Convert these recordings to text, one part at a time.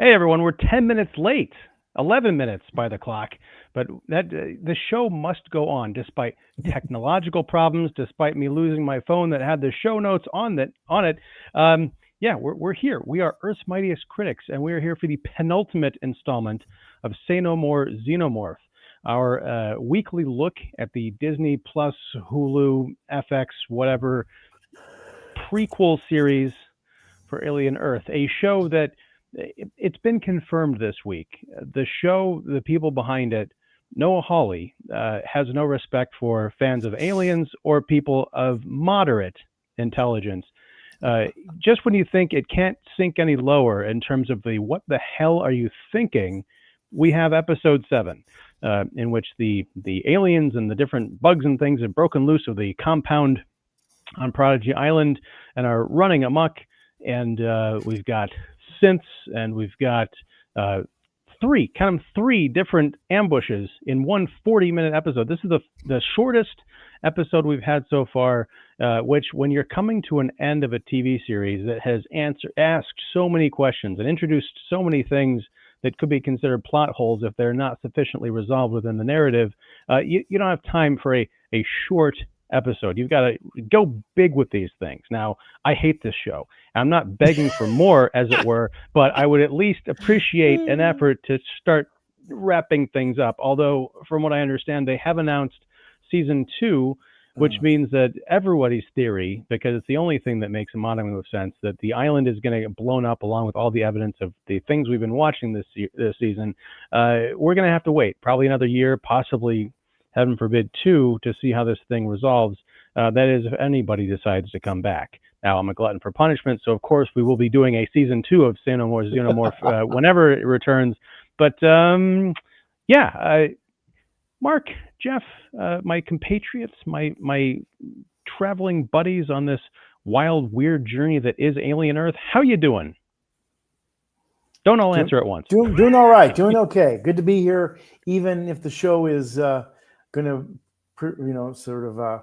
Hey everyone, we're 10 minutes late, 11 minutes by the clock, but the show must go on despite technological problems, despite me losing my phone that had the show notes on it. Yeah, we're here. We are Earth's Mightiest Critics, and we are here for the penultimate installment of Say No More Xenomorph, our weekly look at the Disney Plus, Hulu, FX, whatever prequel series for Alien Earth, a show that it's been confirmed this week. The show, the people behind it, Noah Hawley, has no respect for fans of aliens or people of moderate intelligence. Just when you think it can't sink any lower in terms of the what the hell are you thinking, we have episode 7, in which the aliens and the different bugs and things have broken loose of the compound on Prodigy Island and are running amok. And we've got synths, and we've got three different ambushes in one 40-minute episode. This is the shortest episode we've had so far, which when you're coming to an end of a TV series that has asked so many questions and introduced so many things that could be considered plot holes if they're not sufficiently resolved within the narrative, you don't have time for a short episode. You've got to go big with these things. Now, I hate this show. I'm not begging for more, as it were, but I would at least appreciate an effort to start wrapping things up. Although, from what I understand, they have announced season 2, which means that everybody's theory, because it's the only thing that makes a modicum of sense, that the island is going to get blown up along with all the evidence of the things we've been watching this season. We're going to have to wait probably another year, possibly heaven forbid 2, to see how this thing resolves. That is, if anybody decides to come back. Now, I'm a glutton for punishment, so of course we will be doing a season 2 of Say No More Xenomorph whenever it returns. But Mark, Jeff, my compatriots, my traveling buddies on this wild, weird journey that is Alien Earth, how you doing? Don't all answer at once. Doing all right. Doing okay. Good to be here, even if the show is going to, sort of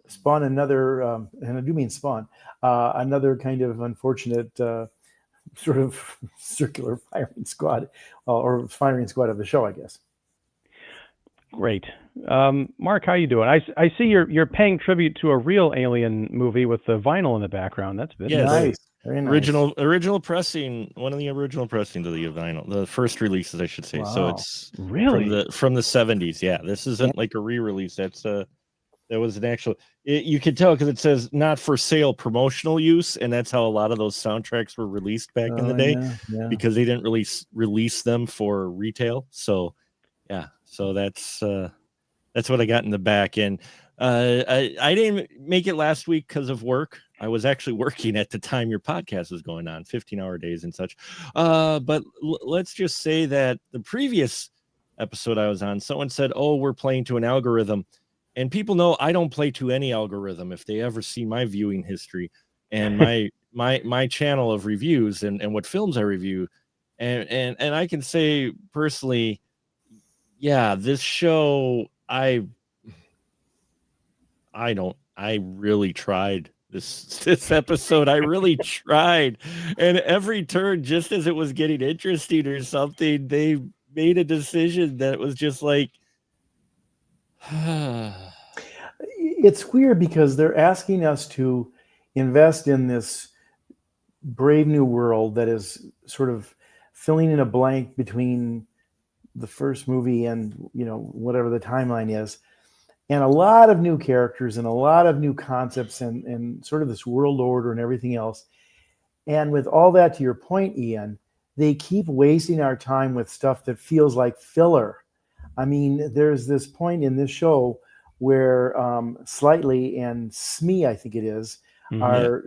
spawn another, and I do mean spawn, another kind of unfortunate sort of circular firing squad, or firing squad of the show, I guess. Great. Mark, how you doing? I see you're paying tribute to a real Alien movie with the vinyl in the background. That's been nice. Very nice. Original pressing, one of the original pressings of the vinyl, the first releases, I should say. Wow. So it's really from the 70s. Yeah, this isn't like a re-release. That was an actual. You can tell because it says not for sale, promotional use, and that's how a lot of those soundtracks were released back in the day, because they didn't release them for retail. So yeah, so that's what I got in the back. And I didn't make it last week because of work. I was actually working at the time your podcast was going on, 15-hour days and such. But let's just say that the previous episode I was on, someone said, "Oh, we're playing to an algorithm." And people know I don't play to any algorithm if they ever see my viewing history and my channel of reviews and what films I review. And I can say personally, yeah, this show, I really tried this episode. I really tried, and every turn, just as it was getting interesting or something, they made a decision that was just like, it's weird because they're asking us to invest in this brave new world that is sort of filling in a blank between the first movie and whatever the timeline is. And a lot of new characters and a lot of new concepts and sort of this world order and everything else. And with all that, to your point, Ian, they keep wasting our time with stuff that feels like filler. I mean, there's this point in this show where Slightly and Smee, I think it is, are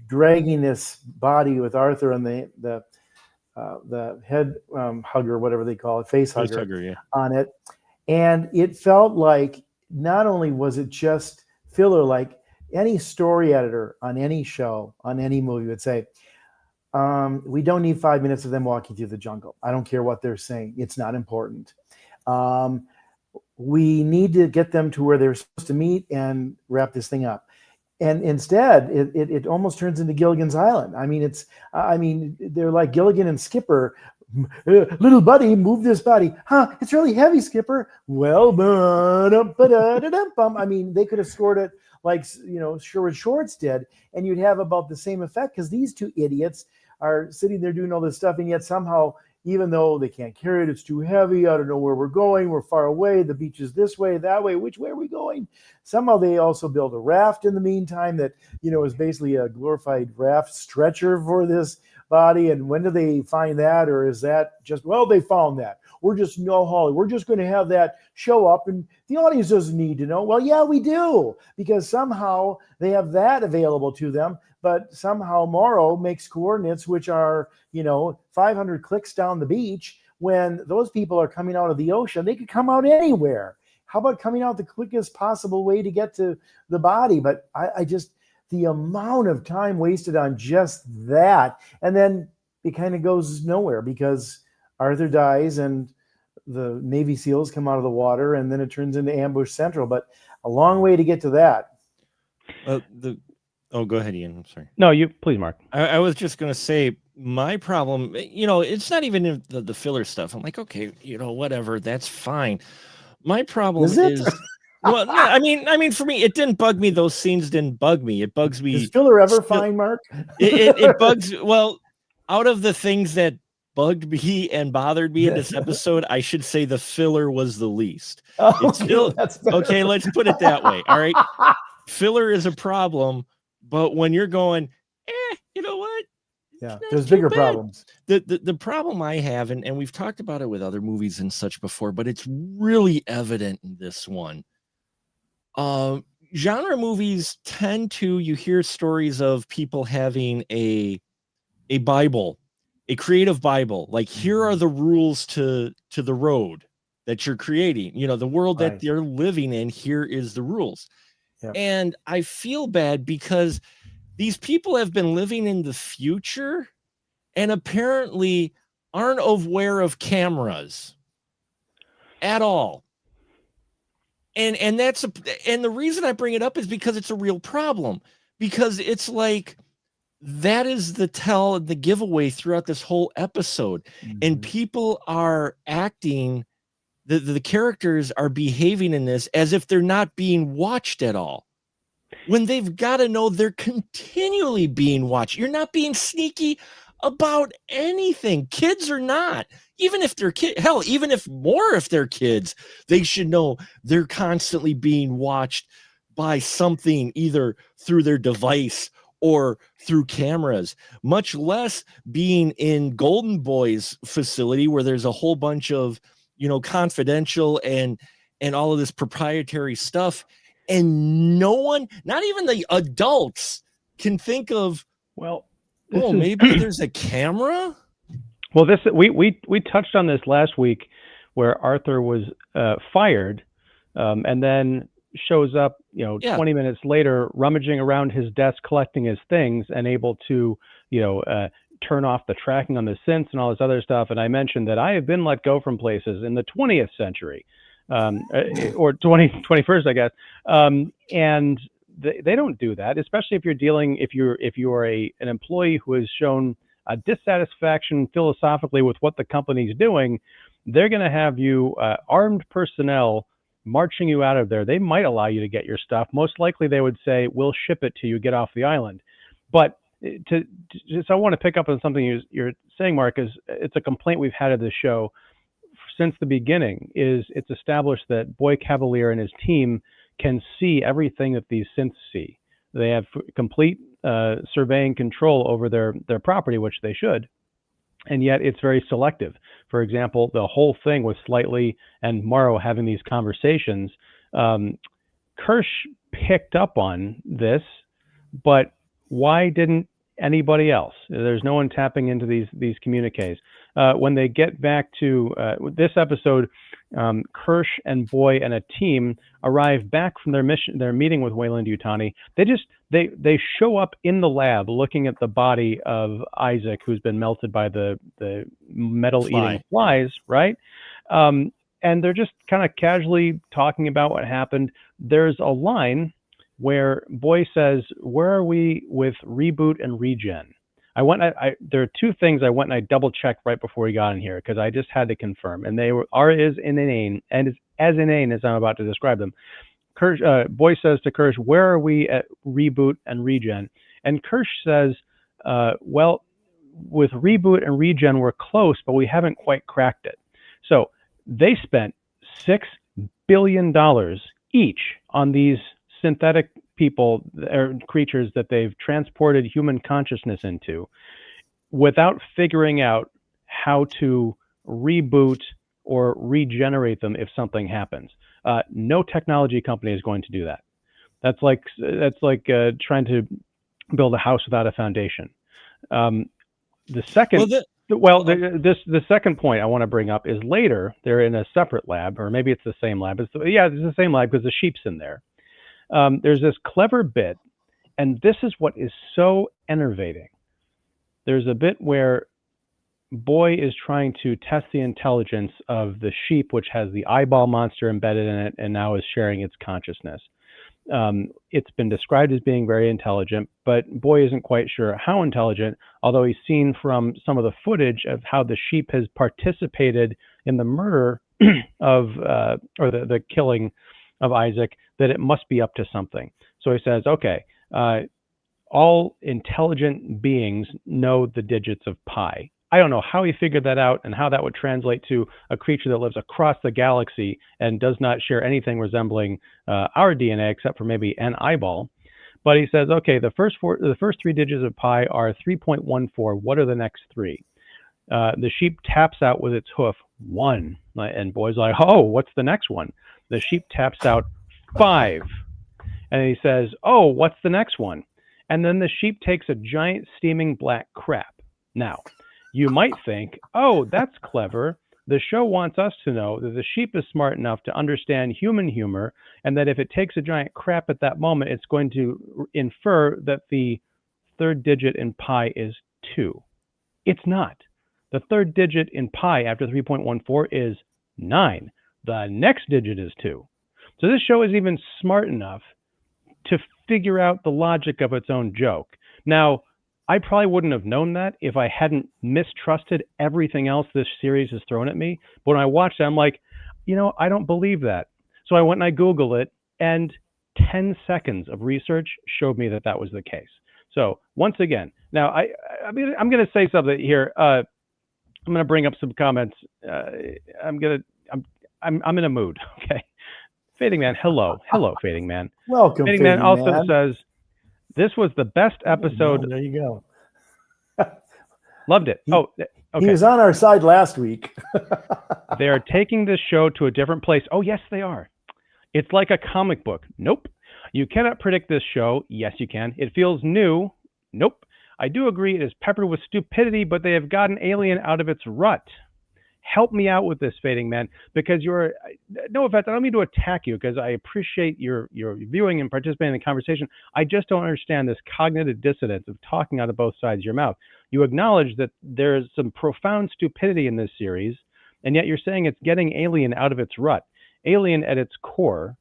dragging this body with Arthur and the head hugger, whatever they call it, face hugger, on it. And it felt like, not only was it just filler, like any story editor on any show, on any movie would say, we don't need 5 minutes of them walking through the jungle. I don't care what they're saying. It's not important. We need to get them to where they're supposed to meet and wrap this thing up. And instead, it almost turns into Gilligan's Island. I mean, they're like Gilligan and Skipper Little buddy, move this body. Huh? It's really heavy, Skipper. Well, I mean, they could have scored it like, Sherwood Shorts did, and you'd have about the same effect, because these two idiots are sitting there doing all this stuff, and yet somehow, even though they can't carry it, it's too heavy. I don't know where we're going. We're far away. The beach is this way, that way. Which way are we going? Somehow they also build a raft in the meantime that, is basically a glorified raft stretcher for this body. And when do they find that? Or is that just, well, they found that. We're just, no, Holly, we're just going to have that show up and the audience doesn't need to know. Well, yeah, we do, because somehow they have that available to them. But somehow Morrow makes coordinates which are, 500 clicks down the beach, when those people are coming out of the ocean. They could come out anywhere. How about coming out the quickest possible way to get to the body? But I just, the amount of time wasted on just that. And then it kind of goes nowhere, because Arthur dies and the Navy SEALs come out of the water, and then it turns into Ambush Central. But a long way to get to that. Oh, go ahead, Ian. I'm sorry. No, you please, Mark. I was just going to say, my problem, it's not even in the filler stuff. I'm like, okay, whatever, that's fine. My problem is well, no, I mean, for me, it didn't bug me. Those scenes didn't bug me. It bugs me. Is filler ever fine, Mark? It bugs. Well, out of the things that bugged me and bothered me in this episode, I should say the filler was the least. Okay, let's put it that way. All right. Filler is a problem, but when you're going, you know what? Yeah, there's bigger problems. The problem I have, and we've talked about it with other movies and such before, but it's really evident in this one. Genre movies tend to, you hear stories of people having a Bible, a creative Bible. Like, here are the rules to the road that you're creating. The world that they're living in, here is the rules. Yep. And I feel bad because these people have been living in the future and apparently aren't aware of cameras at all. And the reason I bring it up is because it's a real problem, because it's like, that is the tell and the giveaway throughout this whole episode. Mm-hmm. And people are acting, the characters are behaving in this as if they're not being watched at all, when they've got to know they're continually being watched. You're not being sneaky about anything. Kids are not. Even if they're kids, hell, even if they're kids, they should know they're constantly being watched by something, either through their device or through cameras, much less being in Golden Boy's facility where there's a whole bunch of, confidential and all of this proprietary stuff. And no one, not even the adults, can think of, maybe there's a camera. Well, we touched on this last week, where Arthur was fired, and then shows up, 20 minutes later, rummaging around his desk, collecting his things, and able to, turn off the tracking on the synths and all this other stuff. And I mentioned that I have been let go from places in the 20th century. Or 21st, I guess. And they don't do that, especially if you are an employee who has shown a dissatisfaction philosophically with what the company's doing. They're going to have you armed personnel marching you out of there. They might allow you to get your stuff. Most likely they would say, we'll ship it to you, get off the island. But so I want to pick up on something you're saying, Mark, is it's a complaint we've had of this show since the beginning. Is it's established that Boy Cavalier and his team can see everything that these synths see. They have complete surveying control over their property, which they should. And yet it's very selective. For example, the whole thing with Slightly and Morrow having these conversations, Kirsch picked up on this, but why didn't anybody else? There's no one tapping into these communiques. When they get back to this episode, Kirsch and Boy and a team arrive back from their meeting with Weyland-Yutani. They show up in the lab looking at the body of Isaac, who's been melted by the metal-eating flies, right? And they're just kind of casually talking about what happened. There's a line where Boy says, "Where are we with reboot and regen?" There are two things I went and I double checked right before we got in here because I just had to confirm, and they are as inane and as inane as I'm about to describe them. Boy says to Kirsch, "Where are we at reboot and regen?" And Kirsch says, "Well, with reboot and regen, we're close, but we haven't quite cracked it." So they spent $6 billion each on these synthetic people or creatures that they've transported human consciousness into without figuring out how to reboot or regenerate them if something happens. No technology company is going to do that. That's like trying to build a house without a foundation. The second, the second point I want to bring up is later they're in a separate lab, or maybe it's the same lab. It's the same lab because the sheep's in there. There's this clever bit, and this is what is so enervating. There's a bit where Boy is trying to test the intelligence of the sheep, which has the eyeball monster embedded in it and now is sharing its consciousness. It's been described as being very intelligent, but Boy isn't quite sure how intelligent, although he's seen from some of the footage of how the sheep has participated in the murder of, or the killing of Isaac, that it must be up to something. So he says, okay, all intelligent beings know the digits of pi. I don't know how he figured that out and how that would translate to a creature that lives across the galaxy and does not share anything resembling our DNA except for maybe an eyeball. But he says, okay, the first three digits of pi are 3.14. What are the next three? The sheep taps out with its hoof 1, and Boy's like, oh, what's the next one? The sheep taps out 5, and he says, oh, what's the next one? And then the sheep takes a giant steaming black crap. Now, you might think, oh, that's clever. The show wants us to know that the sheep is smart enough to understand human humor, and that if it takes a giant crap at that moment, it's going to infer that the third digit in pi is 2. It's not. The third digit in pi after 3.14 is 9. The next digit is 2. So this show is even smart enough to figure out the logic of its own joke. Now, I probably wouldn't have known that if I hadn't mistrusted everything else this series has thrown at me. But when I watched it, I'm like, I don't believe that. So I went and I Googled it, and 10 seconds of research showed me that that was the case. So once again, now I'm going to say something here. I'm going to bring up some comments. I'm in a mood. Okay. Fading Man, hello, Fading Man. Welcome, Fading Man also says, this was the best episode. Oh, there you go. Loved it. Okay. He was on our side last week. They are taking this show to a different place. Oh, yes, they are. It's like a comic book. Nope. You cannot predict this show. Yes, you can. It feels new. Nope. I do agree it is peppered with stupidity, but they have gotten Alien out of its rut. Help me out with this, Fading Man, because no offense, I don't mean to attack you, because I appreciate your viewing and participating in the conversation. I just don't understand this cognitive dissonance of talking out of both sides of your mouth. You acknowledge that there is some profound stupidity in this series, and yet you're saying it's getting Alien out of its rut. Alien at its core,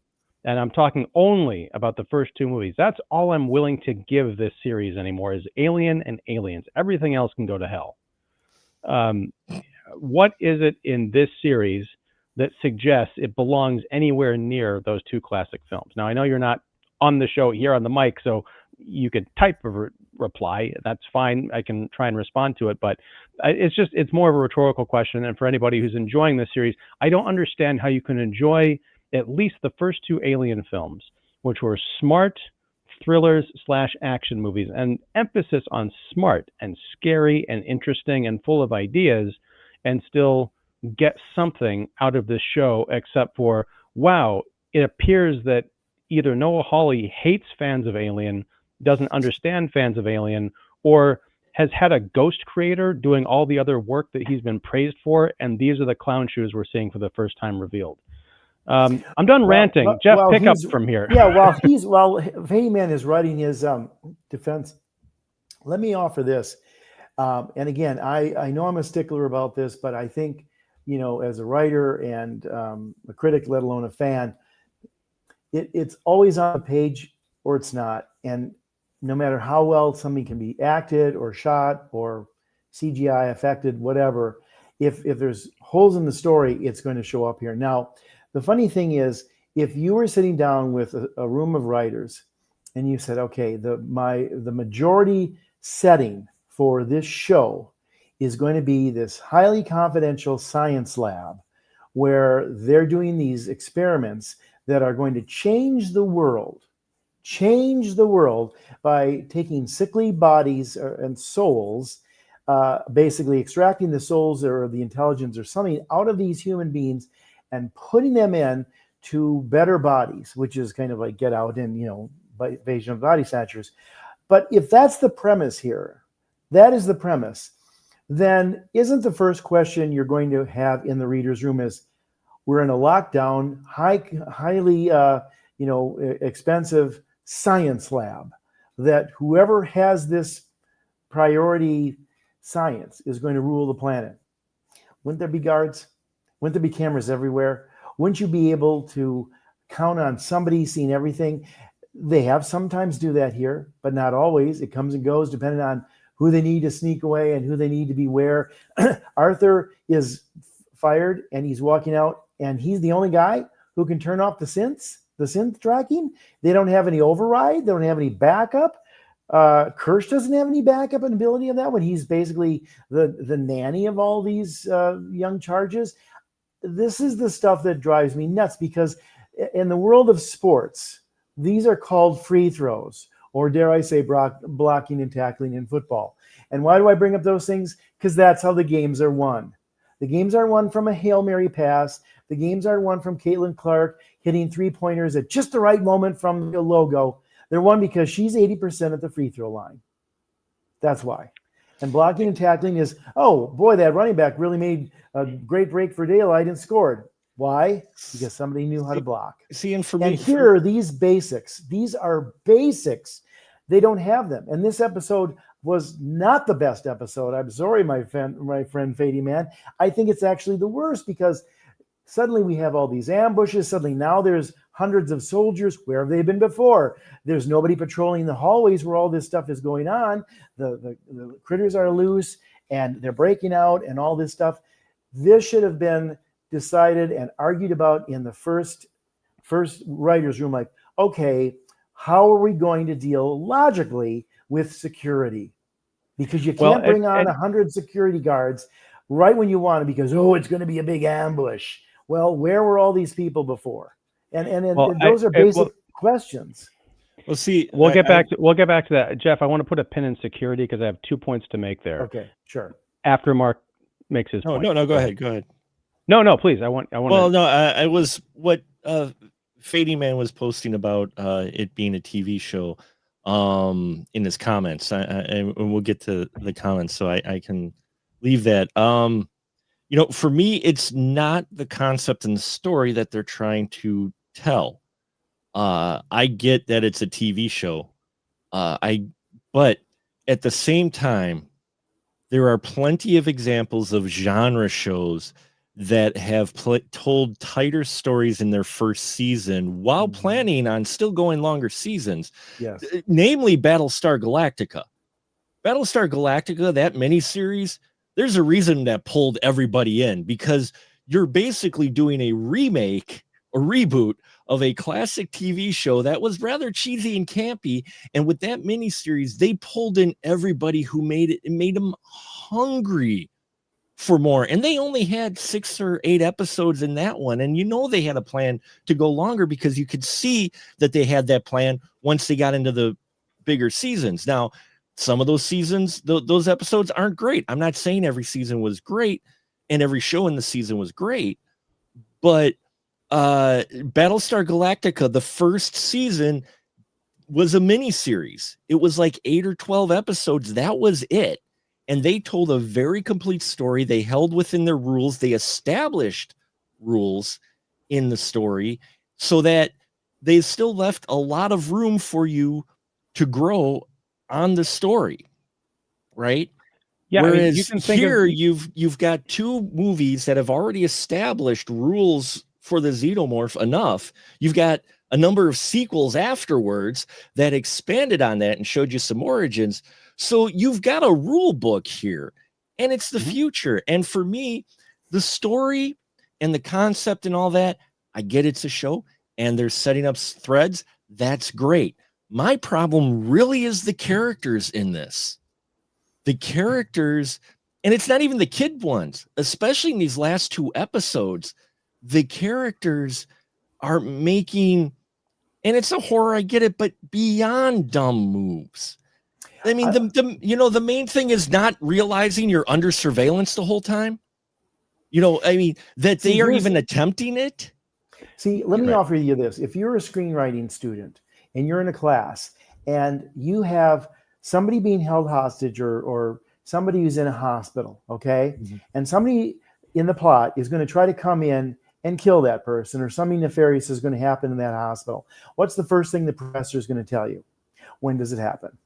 and I'm talking only about the first 2 movies, that's all I'm willing to give this series anymore is Alien and Aliens. Everything else can go to hell. What is it in this series that suggests it belongs anywhere near those 2 classic films? Now, I know you're not on the show here on the mic, so you could type a reply. That's fine. I can try and respond to it, but it's more of a rhetorical question. And for anybody who's enjoying this series, I don't understand how you can enjoy at least the first 2 Alien films, which were smart thrillers/action movies, and emphasis on smart and scary and interesting and full of ideas, and still get something out of this show except for, wow, it appears that either Noah Hawley hates fans of Alien, doesn't understand fans of Alien, or has had a ghost creator doing all the other work that he's been praised for, and these are the clown shoes we're seeing for the first time revealed. I'm done ranting. Jeff, pick up from here. Yeah, while Fading Man is writing his defense, let me offer this. And again, I know I'm a stickler about this, but I think, as a writer and a critic, let alone a fan, it's always on the page or it's not. And no matter how well something can be acted or shot or CGI affected, whatever, if there's holes in the story, it's going to show up here. Now, the funny thing is, if you were sitting down with a room of writers and you said, okay, the majority setting for this show is going to be this highly confidential science lab where they're doing these experiments that are going to change the world by taking sickly bodies and souls, basically extracting the souls or the intelligence or something out of these human beings and putting them in to better bodies, which is kind of like Get Out and, invasion of body snatchers. But if that's the premise here, that is the premise, then isn't the first question you're going to have in the reader's room is, we're in a lockdown, highly expensive science lab that whoever has this priority science is going to rule the planet. Wouldn't there be guards? Wouldn't there be cameras everywhere? Wouldn't you be able to count on somebody seeing everything? They have sometimes do that here, but not always. It comes and goes depending on who they need to sneak away and who they need to be where. Arthur is fired and he's walking out and he's the only guy who can turn off the synth tracking. They don't have any override. They don't have any backup. Kirsch doesn't have any backup and ability of that when he's basically the nanny of all these young charges. This is the stuff that drives me nuts because in the world of sports, these are called free throws, or dare I say blocking and tackling in football. And why do I bring up those things? Because that's how the games are won. The games are won from a Hail Mary pass. The games are won from Caitlin Clark hitting three-pointers at just the right moment from the logo. They're won because she's 80% at the free throw line. That's why. And blocking and tackling is, oh, boy, that running back really made a great break for daylight and scored. Why? Because somebody knew how to block. See, and for and me, here are these basics. These are basics. They don't have them. And this episode was not the best episode. I'm sorry, my friend Fady Man. I think it's actually the worst because suddenly we have all these ambushes. Suddenly now there's hundreds of soldiers. Where have they been before? There's nobody patrolling the hallways where all this stuff is going on. The critters are loose and they're breaking out and all this stuff. This should have been decided and argued about in the first writer's room. Like, okay, how are we going to deal logically with security? Because you can't bring on 100 security guards right when you want to because, it's going to be a big ambush. Well, where were all these people before? And those are basic questions. Well, see, we'll get back to that, Jeff. I want to put a pin in security because I have 2 points to make there. Okay, sure. After Mark makes his point. No, go ahead. No, please. I want. Well, no, I was what Fady Man was posting about it being a TV show in his comments, and we'll get to the comments, so I can leave that. For me, it's not the concept and the story that they're trying to tell. I get that it's a TV show, but at the same time, there are plenty of examples of genre shows that have told tighter stories in their first season while planning on still going longer seasons. Yes. Namely Battlestar Galactica. Battlestar Galactica, that miniseries, there's a reason that pulled everybody in because you're basically doing a remake or reboot of a classic TV show that was rather cheesy and campy. And with that miniseries, they pulled in everybody who made them hungry for more. And they only had 6 or 8 episodes in that one. And they had a plan to go longer because you could see that they had that plan once they got into the bigger seasons. Now, some of those seasons, those episodes aren't great. I'm not saying every season was great and every show in the season was great, but Battlestar Galactica, the first season was a mini series. It was like 8 or 12 episodes. That was it. And they told a very complete story. They held within their rules. They established rules in the story so that they still left a lot of room for you to grow on the story. Right? Yeah. Whereas you can think here you've got 2 movies that have already established rules for the Xenomorph enough. You've got a number of sequels afterwards that expanded on that and showed you some origins. So you've got a rule book here, and it's the future. And for me, the story and the concept and all that, I get it's a show and they're setting up threads. That's great. My problem really is the characters in this. The characters, and it's not even the kid ones, especially in these last 2 episodes, the characters are making, and it's a horror, I get it, but beyond dumb moves. I mean, the main thing is not realizing you're under surveillance the whole time. I mean, that they are even attempting it. See, let me offer you this. If you're a screenwriting student and you're in a class and you have somebody being held hostage or somebody who's in a hospital, okay? And somebody in the plot is going to try to come in and kill that person, or something nefarious is going to happen in that hospital. What's the first thing the professor is going to tell you? When does it happen?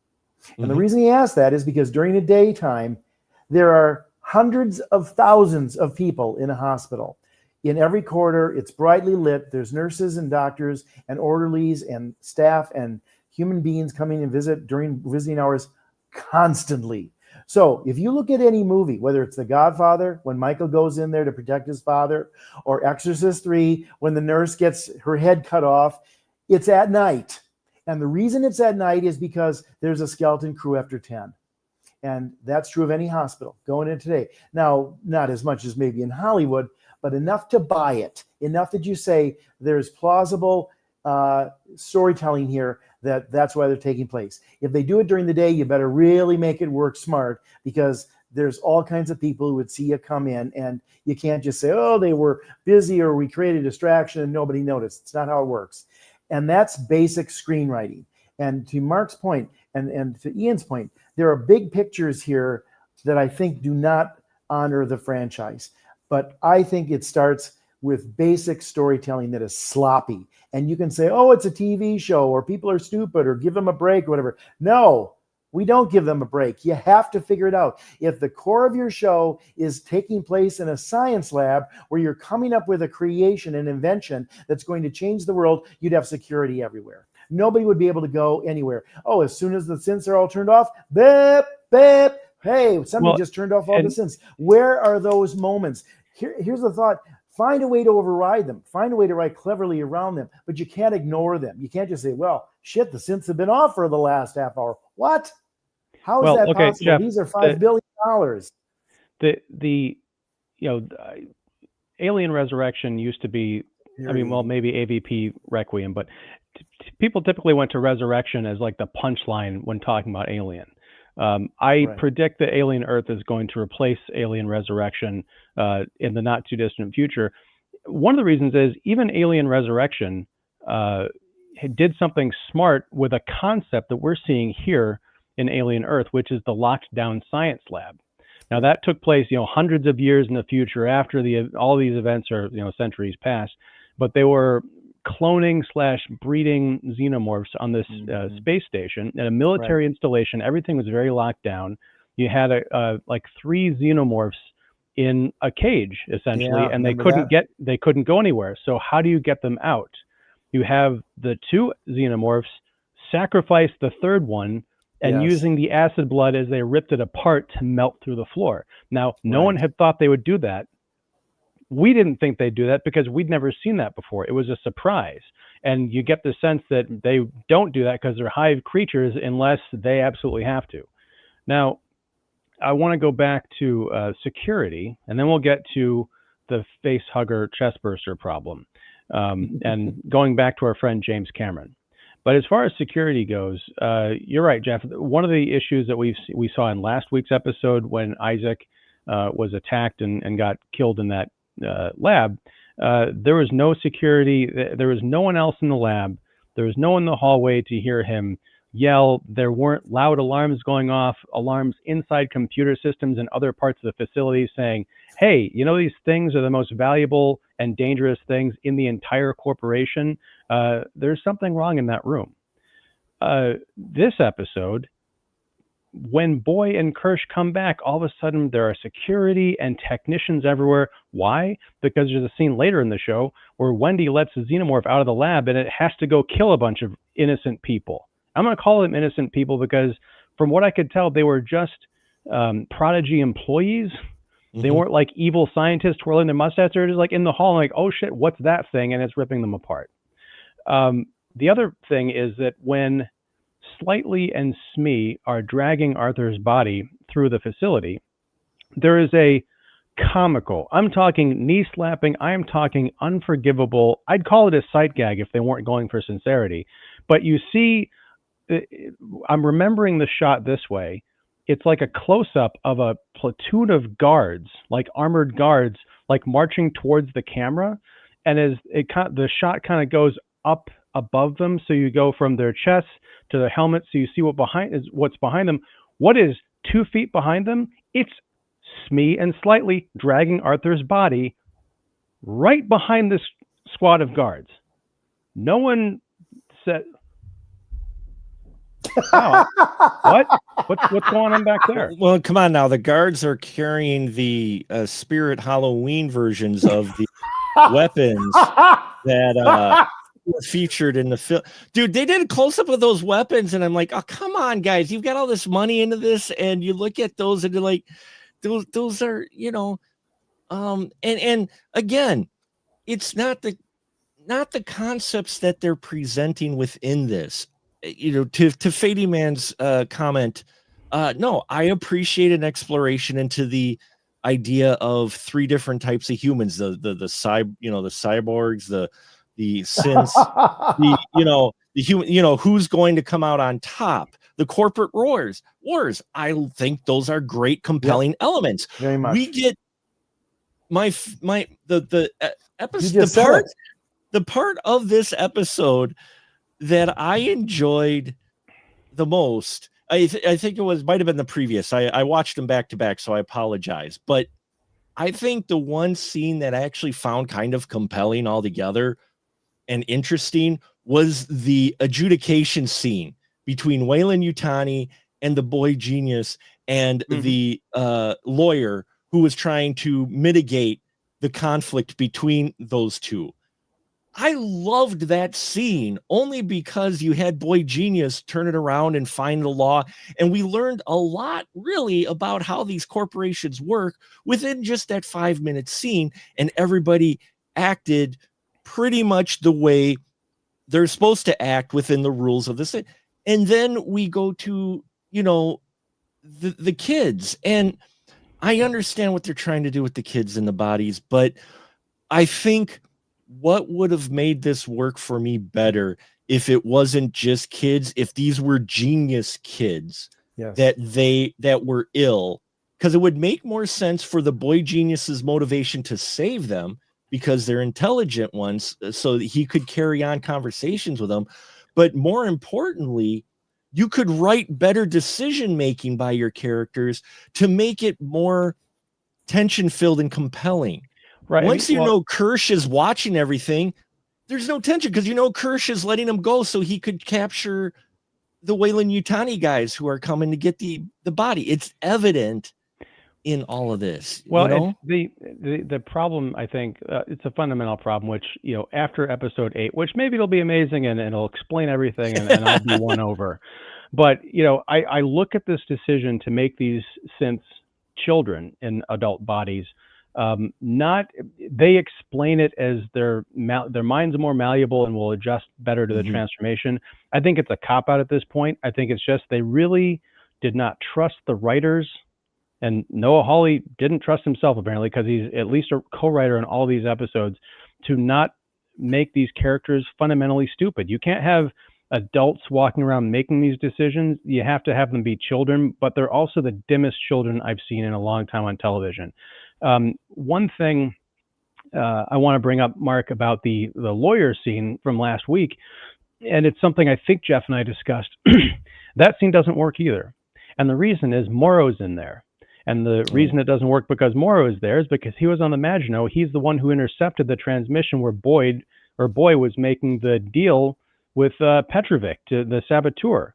And the reason he asks that is because during the daytime, there are hundreds of thousands of people in a hospital. In every corridor, it's brightly lit. There's nurses and doctors and orderlies and staff and human beings coming and visit during visiting hours constantly. So if you look at any movie, whether it's The Godfather, when Michael goes in there to protect his father, or Exorcist 3, when the nurse gets her head cut off, it's at night. And the reason it's at night is because there's a skeleton crew after 10. And that's true of any hospital going in today. Now, not as much as maybe in Hollywood, but enough to buy it, enough that you say there's plausible storytelling here that's why they're taking place. If they do it during the day, you better really make it work smart, because there's all kinds of people who would see you come in, and you can't just say, oh, they were busy or we created a distraction and nobody noticed. It's not how it works. And that's basic screenwriting. And to Mark's point and to Ian's point, there are big pictures here that I think do not honor the franchise. But I think it starts with basic storytelling that is sloppy. And you can say, oh, it's a TV show, or people are stupid, or give them a break, or whatever. No, we don't give them a break. You have to figure it out. If the core of your show is taking place in a science lab where you're coming up with a creation, an invention that's going to change the world, you'd have security everywhere. Nobody would be able to go anywhere. Oh, as soon as the synths are all turned off, beep, beep. Hey, somebody just turned off all the synths. Where are those moments? Here's the thought. Find a way to override them. Find a way to write cleverly around them, but you can't ignore them. You can't just say, well, shit, the synths have been off for the last half hour. What? How is that possible? Jeff, these are $5 billion. Alien Resurrection used to be, maybe AVP Requiem, but people typically went to Resurrection as like the punchline when talking about Alien. I predict that Alien Earth is going to replace Alien Resurrection in the not too distant future. One of the reasons is even Alien Resurrection did something smart with a concept that we're seeing here in Alien Earth, which is the locked down science lab. Now that took place, hundreds of years in the future after all these events are, centuries past, but they were cloning / breeding xenomorphs on this space station at a military installation. Everything was very locked down. You had like 3 xenomorphs in a cage essentially, and they couldn't go anywhere. So how do you get them out? You have the 2 xenomorphs sacrifice the 3rd one and using the acid blood as they ripped it apart to melt through the floor. Now, no one had thought they would do that. We didn't think they'd do that because we'd never seen that before. It was a surprise. And you get the sense that they don't do that because they're hive creatures unless they absolutely have to. Now, I want to go back to security, and then we'll get to the face hugger chest burster problem, and going back to our friend James Cameron. But as far as security goes, you're right, Jeff. One of the issues that we saw in last week's episode when Isaac was attacked and got killed in that lab, there was no security. There was no one else in the lab. There was no one in the hallway to hear him yell. There weren't loud alarms going off, alarms inside computer systems and other parts of the facility saying, hey, these things are the most valuable and dangerous things in the entire corporation. There's something wrong in that room. This episode, when Boy and Kirsch come back, all of a sudden there are security and technicians everywhere. Why? Because there's a scene later in the show where Wendy lets the Xenomorph out of the lab and it has to go kill a bunch of innocent people. I'm going to call them innocent people because from what I could tell, they were just Prodigy employees. They weren't like evil scientists twirling their mustaches. They're just like in the hall, like, oh shit, what's that thing? And it's ripping them apart. The other thing is that when Slightly and Smee are dragging Arthur's body through the facility, there is a comical, I'm talking knee slapping, I'm talking unforgivable, I'd call it a sight gag if they weren't going for sincerity. But you see, I'm remembering the shot this way. It's like a close-up of a platoon of guards, like armored guards, like marching towards the camera. And as the shot kind of goes up above them, so you go from their chests to their helmets, so you see what's behind them. What is 2 feet behind them? It's Smee and Slightly dragging Arthur's body right behind this squad of guards. No one said, oh, what? What's going on back there? Well, come on now. The guards are carrying the Spirit Halloween versions of the weapons that were featured in the film. Dude, they did a close-up of those weapons, and I'm like, oh, come on, guys. You've got all this money into this, and you look at those, and you're like, those are, you know, and again, it's not the concepts that they're presenting within this. You know, to Fady Man's comment, no, I appreciate an exploration into the idea of 3 different types of humans: the cyborgs, the synths, the human, who's going to come out on top, the corporate wars. I think those are great, compelling elements. Very much. We get the part of this episode that I enjoyed the most. I think it might have been the previous. I watched them back to back, so I apologize. But I think the one scene that I actually found kind of compelling altogether and interesting was the adjudication scene between Weyland-Yutani and the boy genius and the lawyer who was trying to mitigate the conflict between those two. I loved that scene only because you had boy genius turn it around and find the law. And we learned a lot really about how these corporations work within just that 5-minute scene. And everybody acted pretty much the way they're supposed to act within the rules of this. And then we go to, the kids, and I understand what they're trying to do with the kids and the bodies, but I think what would have made this work for me better if it wasn't just kids, if these were genius kids, yes, that were ill, because it would make more sense for the boy genius's motivation to save them because they're intelligent ones, so that he could carry on conversations with them. But more importantly, you could write better decision making by your characters to make it more tension filled and compelling. Right. Once Kirsch is watching everything, there's no tension because Kirsch is letting him go so he could capture the Weyland-Yutani guys who are coming to get the body. It's evident in all of this. Well, the problem, I think, it's a fundamental problem, which, after episode 8, which maybe it'll be amazing and it'll explain everything and I'll be won over. But, I look at this decision to make these synths children in adult bodies. They explain it as their minds are more malleable and will adjust better to the transformation. I think it's a cop-out at this point. I think it's just they really did not trust the writers. And Noah Hawley didn't trust himself, apparently, because he's at least a co-writer in all these episodes, to not make these characters fundamentally stupid. You can't have adults walking around making these decisions. You have to have them be children, but they're also the dimmest children I've seen in a long time on television. One thing I want to bring up, Mark, about the lawyer scene from last week, and it's something I think Jeff and I discussed. That scene doesn't work either. And the reason is Morrow's in there. And the reason it doesn't work because Morrow is there is because he was on the Maginot. He's the one who intercepted the transmission where Boy was making the deal with Petrovic, the saboteur.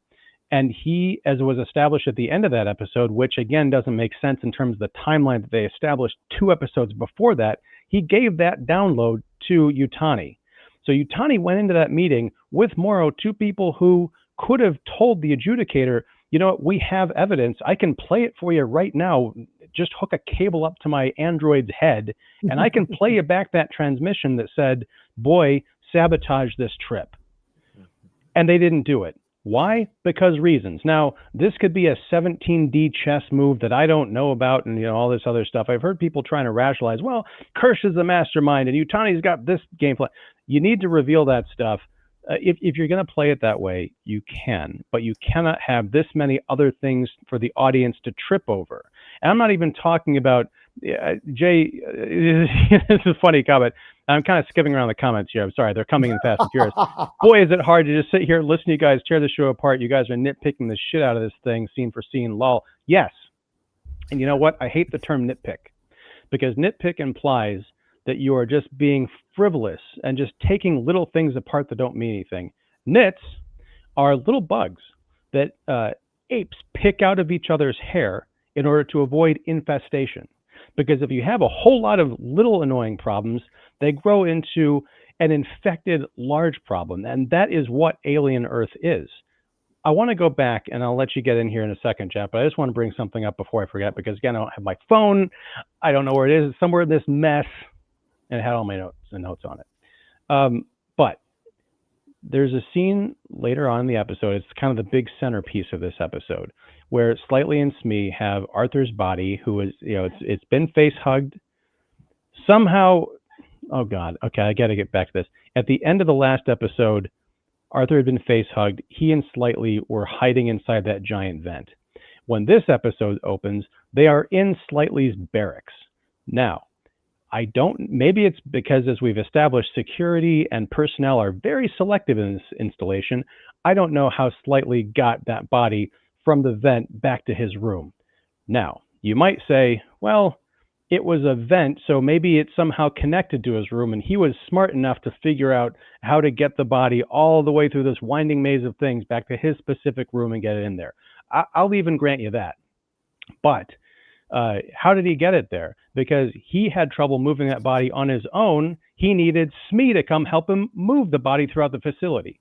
And he, as was established at the end of that episode, which again doesn't make sense in terms of the timeline that they established 2 episodes before that, he gave that download to Yutani. So Yutani went into that meeting with Morrow, 2 people who could have told the adjudicator, you know what, we have evidence. I can play it for you right now. Just hook a cable up to my android's head, and I can play you back that transmission that said, boy, sabotage this trip. And they didn't do it. Why? Because reasons. Now, this could be a 17D chess move that I don't know about, and all this other stuff. I've heard people trying to rationalize, well, Kirsch is the mastermind, and Yutani's got this gameplay. You need to reveal that stuff. If you're going to play it that way, you can, but you cannot have this many other things for the audience to trip over. And I'm not even talking about, Jay, this is a funny comment. I'm kind of skipping around the comments here. I'm sorry. They're coming in fast and furious. Boy, is it hard to just sit here and listen to you guys tear the show apart. You guys are nitpicking the shit out of this thing, scene for scene, lol. Yes. And you know what? I hate the term nitpick, because nitpick implies that you are just being frivolous and just taking little things apart that don't mean anything. Nits are little bugs that apes pick out of each other's hair in order to avoid infestation. Because if you have a whole lot of little annoying problems, they grow into an infected large problem. And that is what Alien Earth is. I want to go back, and I'll let you get in here in a second, Jeff, but I just want to bring something up before I forget, because again, I don't have my phone. I don't know where it is. It's somewhere in this mess, and it had all my notes on it. But there's a scene later on in the episode. It's kind of the big centerpiece of this episode, where Slightly and Smee have Arthur's body, who is, it's been face hugged. Somehow, oh God, okay, I got to get back to this. At the end of the last episode, Arthur had been face hugged. He and Slightly were hiding inside that giant vent. When this episode opens, they are in Slightly's barracks. Now, maybe it's because, as we've established, security and personnel are very selective in this installation. I don't know how Slightly got that body from the vent back to his room. Now, you might say, well, it was a vent, so maybe it's somehow connected to his room, and he was smart enough to figure out how to get the body all the way through this winding maze of things back to his specific room and get it in there. I'll even grant you that. But how did he get it there? Because he had trouble moving that body on his own. He needed Smee to come help him move the body throughout the facility,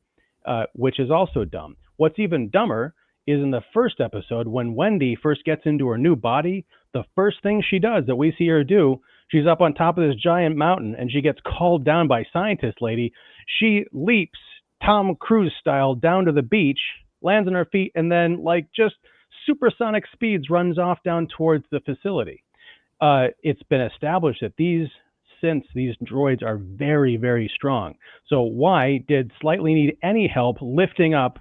which is also dumb. What's even dumber is in the first episode, when Wendy first gets into her new body, the first thing she does that we see her do, she's up on top of this giant mountain and she gets called down by scientist lady. She leaps Tom Cruise style down to the beach, lands on her feet, and then like just supersonic speeds runs off down towards the facility. It's been established that these droids are very, very strong. So why did Slightly need any help lifting up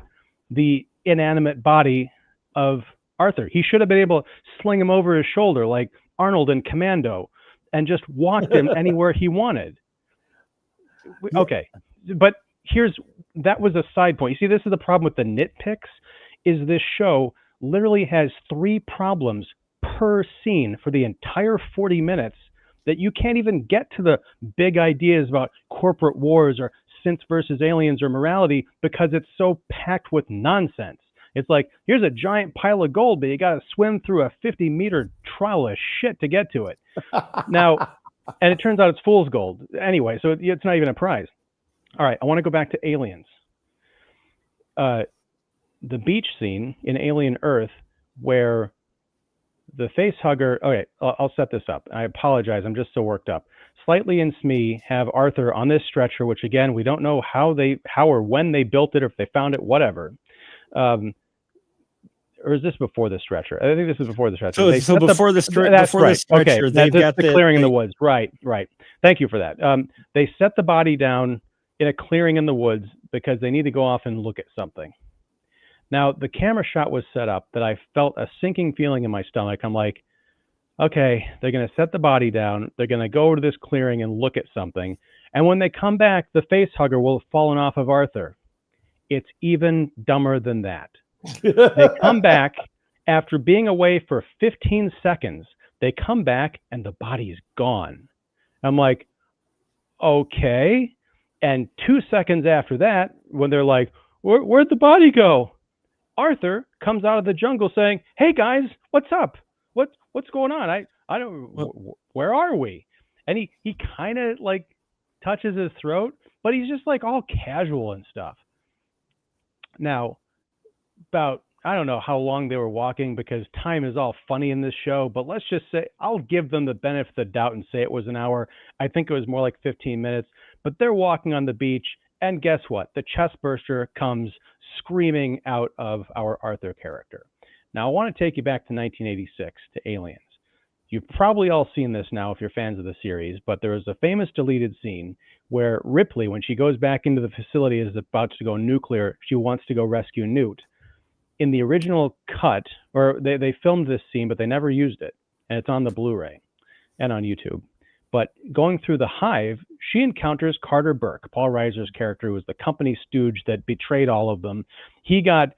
the inanimate body of Arthur? He should have been able to sling him over his shoulder like Arnold in Commando and just walked him anywhere he wanted. Okay, but that was a side point. You see, this is the problem with the nitpicks, is this show literally has 3 problems per scene for the entire 40 minutes that you can't even get to the big ideas about corporate wars or synths versus aliens or morality, because it's so packed with nonsense. It's like, here's a giant pile of gold, but you got to swim through a 50-meter trial of shit to get to it. Now, and it turns out it's fool's gold. Anyway, so it's not even a prize. All right, I want to go back to Aliens. The beach scene in Alien Earth where the face hugger... Okay, I'll set this up. I apologize. I'm just so worked up. Slightly and Smee have Arthur on this stretcher, which again, we don't know how or when they built it, or if they found it, whatever. Or is this before the stretcher? I think this is before the stretcher. So before the stretcher, okay, they've got the clearing in the woods. Right. Thank you for that. They set the body down in a clearing in the woods because they need to go off and look at something. Now, the camera shot was set up that I felt a sinking feeling in my stomach. I'm like, okay, they're going to set the body down. They're going to go over to this clearing and look at something. And when they come back, the face hugger will have fallen off of Arthur. It's even dumber than that. They come back after being away for 15 seconds. They come back and the body's gone. I'm like, okay. And 2 seconds after that, when they're like, where'd the body go? Arthur comes out of the jungle saying, "Hey guys, what's up? What's going on? I don't. Where are we?" And he kind of like touches his throat, but he's just like all casual and stuff. Now, about I don't know how long they were walking because time is all funny in this show, but let's just say I'll give them the benefit of the doubt and say it was an hour. I think it was more like 15 minutes, but they're walking on the beach, and guess what? The chest burster comes screaming out of our Arthur character. Now, I want to take you back to 1986 to Aliens. You've probably all seen this now if you're fans of the series, but there is a famous deleted scene where Ripley, when she goes back into the facility, is about to go nuclear. She wants to go rescue Newt. In the original cut, or they filmed this scene, but they never used it, and it's on the Blu-ray and on YouTube. But going through the hive, she encounters Carter Burke, Paul Reiser's character, who was the company stooge that betrayed all of them. He got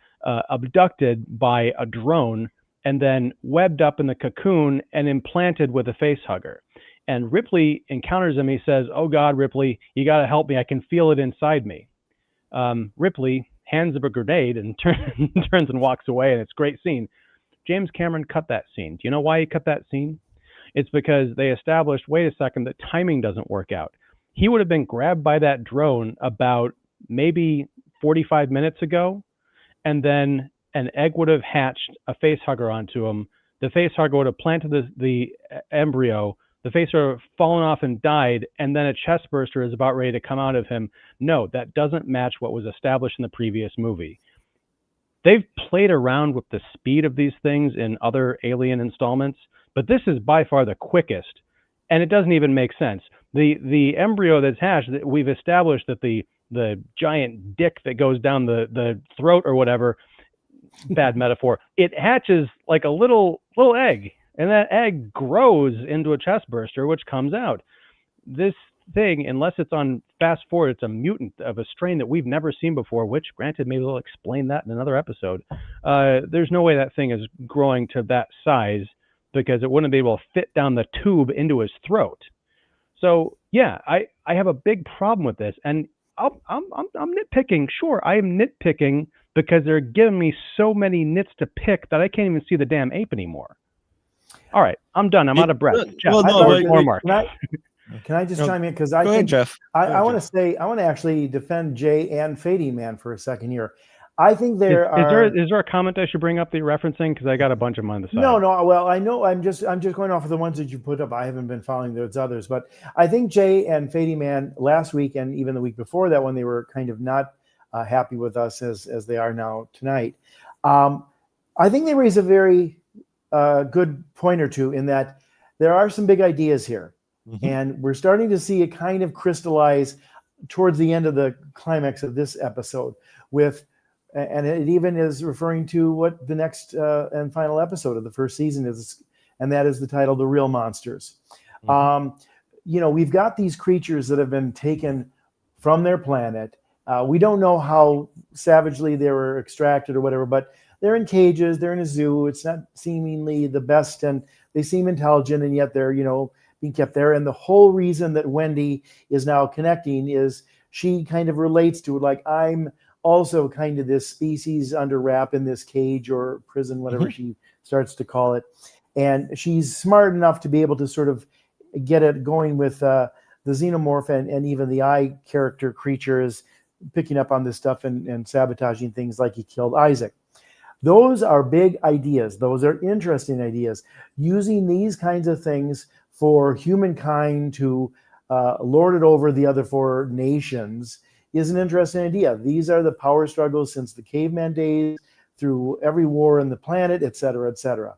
abducted by a drone and then webbed up in the cocoon and implanted with a face hugger. And Ripley encounters him. He says, "Oh God, Ripley, you got to help me. I can feel it inside me." Ripley hands up a grenade and turns and walks away, and it's a great scene. James Cameron cut that scene. Do you know why he cut that scene? It's because they established, wait a second, that timing doesn't work out. He would have been grabbed by that drone about maybe 45 minutes ago, and then an egg would have hatched a face hugger onto him. The face hugger would have planted the embryo. The face would have fallen off and died, and then a chest burster is about ready to come out of him. No, that doesn't match what was established in the previous movie. They've played around with the speed of these things in other Alien installments, but this is by far the quickest, and it doesn't even make sense. The embryo that's hatched, we've established that the giant dick that goes down the throat or whatever, bad metaphor, it hatches like a little egg, and that egg grows into a chest burster, which comes out. This thing, unless it's on fast forward, it's a mutant of a strain that we've never seen before, which granted, maybe we'll explain that in another episode. There's no way that thing is growing to that size because it wouldn't be able to fit down the tube into his throat. So yeah, I have a big problem with this, and I'm nitpicking. Sure, I am nitpicking because they're giving me so many nits to pick that I can't even see the damn ape anymore. All right, I'm done. I'm out of breath. Jeff, well, no, Mark. Can I just chime in? Because I think Jeff. I want to actually defend Jay and Fady Man for a second here. I think is there a comment I should bring up that you're referencing? Because I got a bunch of them on the side. No. Well, I know I'm just going off of the ones that you put up. I haven't been following those others, but I think Jay and Fady Man last week and even the week before that, when they were kind of not happy with us as they are now tonight, I think they raise a very good point or two in that there are some big ideas here. Mm-hmm. And we're starting to see it kind of crystallize towards the end of the climax of this episode and it even is referring to what the next and final episode of the first season is, and that is the title, The Real Monsters. Mm-hmm. We've got these creatures that have been taken from their planet. We don't know how savagely they were extracted or whatever, but they're in cages, they're in a zoo. It's not seemingly the best, and they seem intelligent, and yet they're, being kept there. And the whole reason that Wendy is now connecting is she kind of relates to it, like, I'm also kind of this species under wrap in this cage or prison, whatever she starts to call it. And she's smart enough to be able to sort of get it going with the Xenomorph and even the eye character creature is picking up on this stuff and sabotaging things like he killed Isaac. Those are big ideas. Those are interesting ideas. Using these kinds of things for humankind to lord it over the other four nations is an interesting idea. These are the power struggles since the caveman days, through every war on the planet, et cetera, et cetera.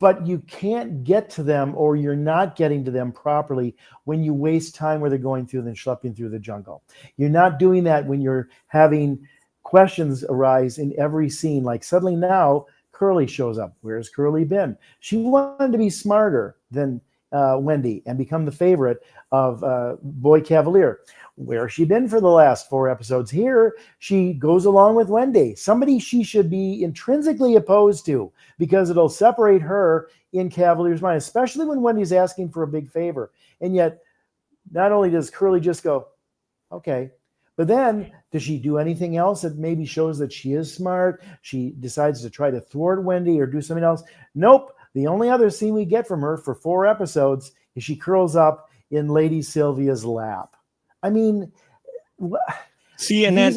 But you can't get to them, or you're not getting to them properly, when you waste time where they're going through and schlepping through the jungle. You're not doing that when you're having questions arise in every scene. Like suddenly now, Curly shows up. Where's Curly been? She wanted to be smarter than Wendy and become the favorite of Boy Cavalier. Where has she been for the last 4 episodes? Here, she goes along with Wendy, somebody she should be intrinsically opposed to, because it'll separate her in Cavalier's mind, especially when Wendy's asking for a big favor. And yet, not only does Curly just go, okay, But then, does she do anything else that maybe shows that she is smart? She decides to try to thwart Wendy or do something else? Nope. The only other scene we get from her for 4 episodes is she curls up in Lady Sylvia's lap. I mean, see, ideas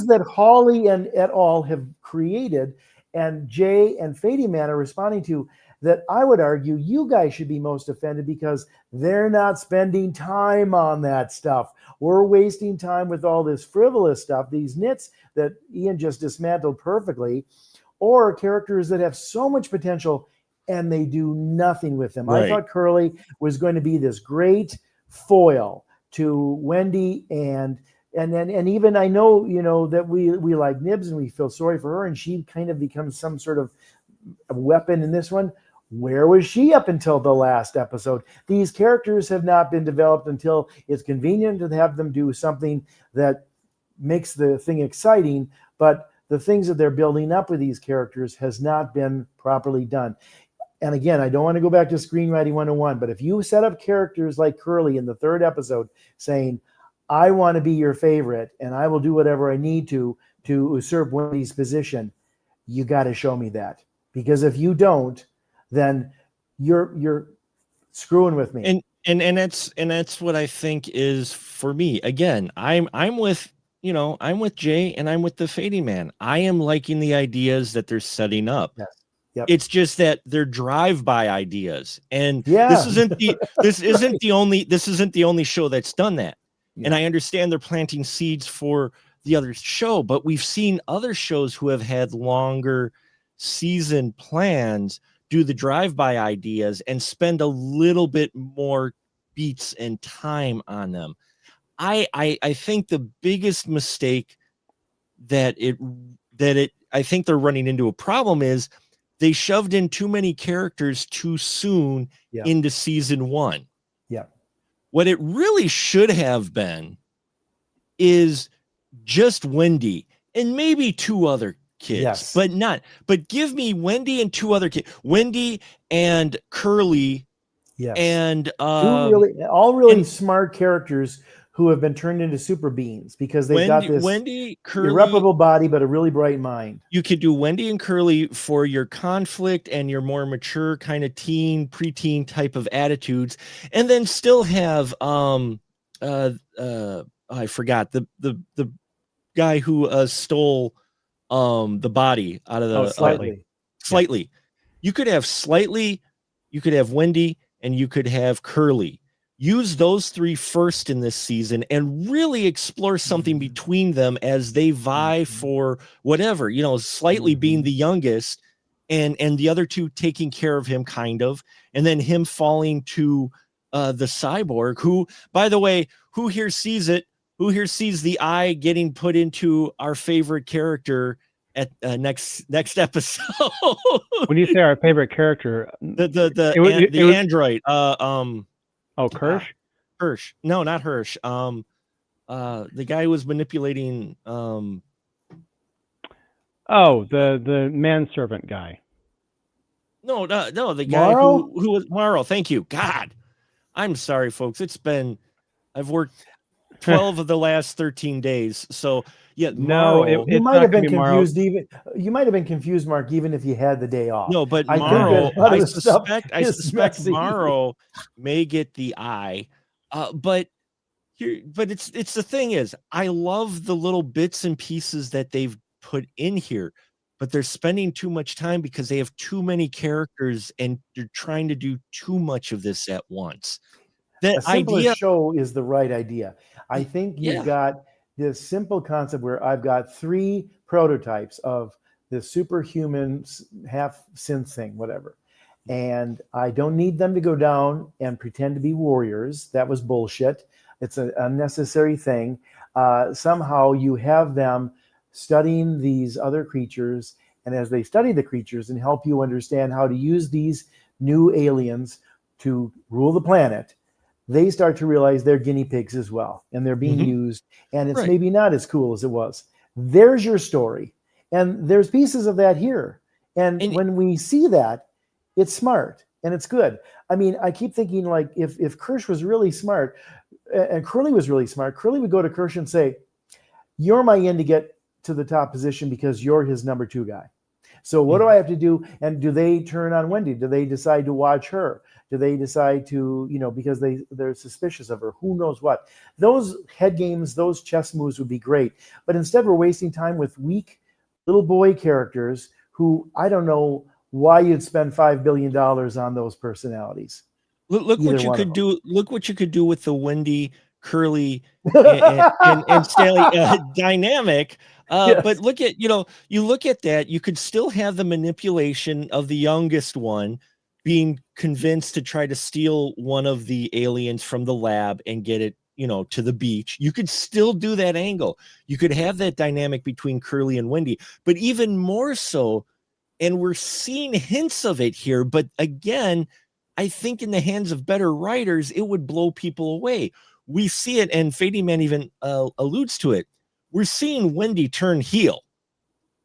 that Hawley and et al. Have created, and Jay and Fady Man are responding to, that I would argue you guys should be most offended because they're not spending time on that stuff. We're wasting time with all this frivolous stuff, these nits that Ian just dismantled perfectly, or characters that have so much potential and they do nothing with them. Right. I thought Curly was going to be this great foil to Wendy and even I know, that we like Nibs and we feel sorry for her, and she kind of becomes some sort of weapon in this one. Where was she up until the last episode? These characters have not been developed until it's convenient to have them do something that makes the thing exciting, but the things that they're building up with these characters has not been properly done. And again, I don't want to go back to Screenwriting 101, but if you set up characters like Curly in the 3rd episode saying, I want to be your favorite and I will do whatever I need to usurp Wendy's position, you got to show me that. Because if you don't, then you're screwing with me. And that's what I think is for me. Again, I'm with Jay and I'm with the Fady Man. I am liking the ideas that they're setting up. Yes. Yep. It's just that they're drive-by ideas, and this isn't the only show that's done that. Yeah. And I understand they're planting seeds for the other show, but we've seen other shows who have had longer season plans do the drive-by ideas and spend a little bit more beats and time on them. I think the biggest mistake that I think they're running into a problem is they shoved in too many characters too soon into season 1. Yeah. What it really should have been is just Wendy and maybe 2 other kids, but give me Wendy and 2 other kids, Wendy and Curly, and all really smart characters who have been turned into super beings because they've got this irreparable body but a really bright mind. You could do Wendy and Curly for your conflict and your more mature kind of preteen type of attitudes, and then still have I forgot the guy who stole the body out of the Slightly. You could have Slightly, you could have Wendy, and you could have Curly. Use those 3 first in this season and really explore something between them as they vie for whatever, Slightly being the youngest and the other 2 taking care of him kind of, and then him falling to the cyborg, who, by the way, who here sees it? Who here sees the eye getting put into our favorite character at next episode? When you say our favorite character, the android, Kirsch? Hirsch. No, not Hirsch. The guy who was manipulating the manservant guy. No, the guy who was Morrow. Thank you. God. I'm sorry, folks. I've worked 12 of the last 13 days. So you might have been confused. You might have been confused, Mark, even if you had the day off. No, but Morrow, I suspect Morrow may get the eye. But it's the thing is, I love the little bits and pieces that they've put in here, but they're spending too much time because they have too many characters and they're trying to do too much of this at once. A simpler show is the right idea. I think you've got this simple concept where I've got 3 prototypes of this superhuman half synth thing, whatever. And I don't need them to go down and pretend to be warriors. That was bullshit. It's an unnecessary thing. Somehow you have them studying these other creatures, and as they study the creatures and help you understand how to use these new aliens to rule the planet, they start to realize they're guinea pigs as well, and they're being used, and it's maybe not as cool as it was. There's your story, and there's pieces of that here. And when we see that, it's smart and it's good. I mean, I keep thinking, like, if Kirsch was really smart, and Curly was really smart. Curly would go to Kirsch and say, "You're my in to get to the top position because you're his number 2 guy. So what do I have to do?" And do they turn on Wendy? Do they decide to watch her? Do they decide to, because they're suspicious of her? Who knows what? Those head games, those chess moves would be great. But instead, we're wasting time with weak little boy characters who I don't know why you'd spend $5 billion on those personalities. Look what you could do. Look what you could do with the Wendy, Curly, and Stanley dynamic. Yes. But look at, you look at that, you could still have the manipulation of the youngest one being convinced to try to steal one of the aliens from the lab and get it, to the beach. You could still do that angle. You could have that dynamic between Curly and Wendy, but even more so, and we're seeing hints of it here, but again, I think in the hands of better writers, it would blow people away. We see it, and Fading Man even alludes to it. We're seeing Wendy turn heel.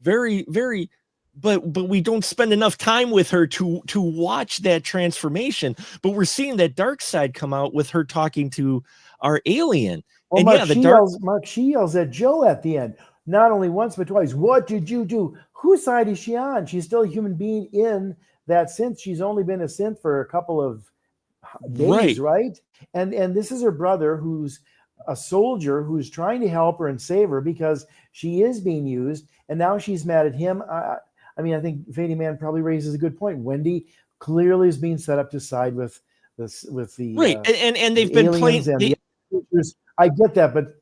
Very, very, but we don't spend enough time with her to watch that transformation. But we're seeing that dark side come out with her talking to our alien. Well, and Mark, she yells at Joe at the end, not only once but twice. What did you do? Whose side is she on? She's still a human being in that synth. She's only been a synth for a couple of days, right? And this is her brother, who's a soldier, who's trying to help her and save her because she is being used, and now she's mad at him. I think Fading Man probably raises a good point. Wendy clearly is being set up to side with the right, and they've been playing. I get that, but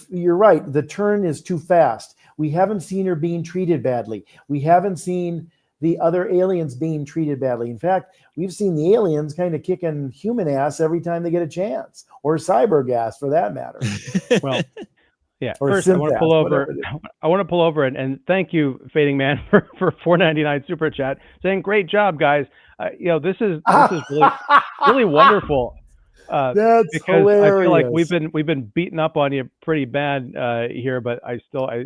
you're right. The turn is too fast. We haven't seen her being treated badly. We haven't seen the other aliens being treated badly. In fact, we've seen the aliens kind of kicking human ass every time they get a chance, or cyborg ass for that matter. Well, yeah. Or first, I want to pull over. I want to pull over and thank you, Fading Man, for $4.99 super chat, saying great job, guys. This is really, really wonderful. That's because hilarious. I feel like we've been beating up on you pretty bad here, but I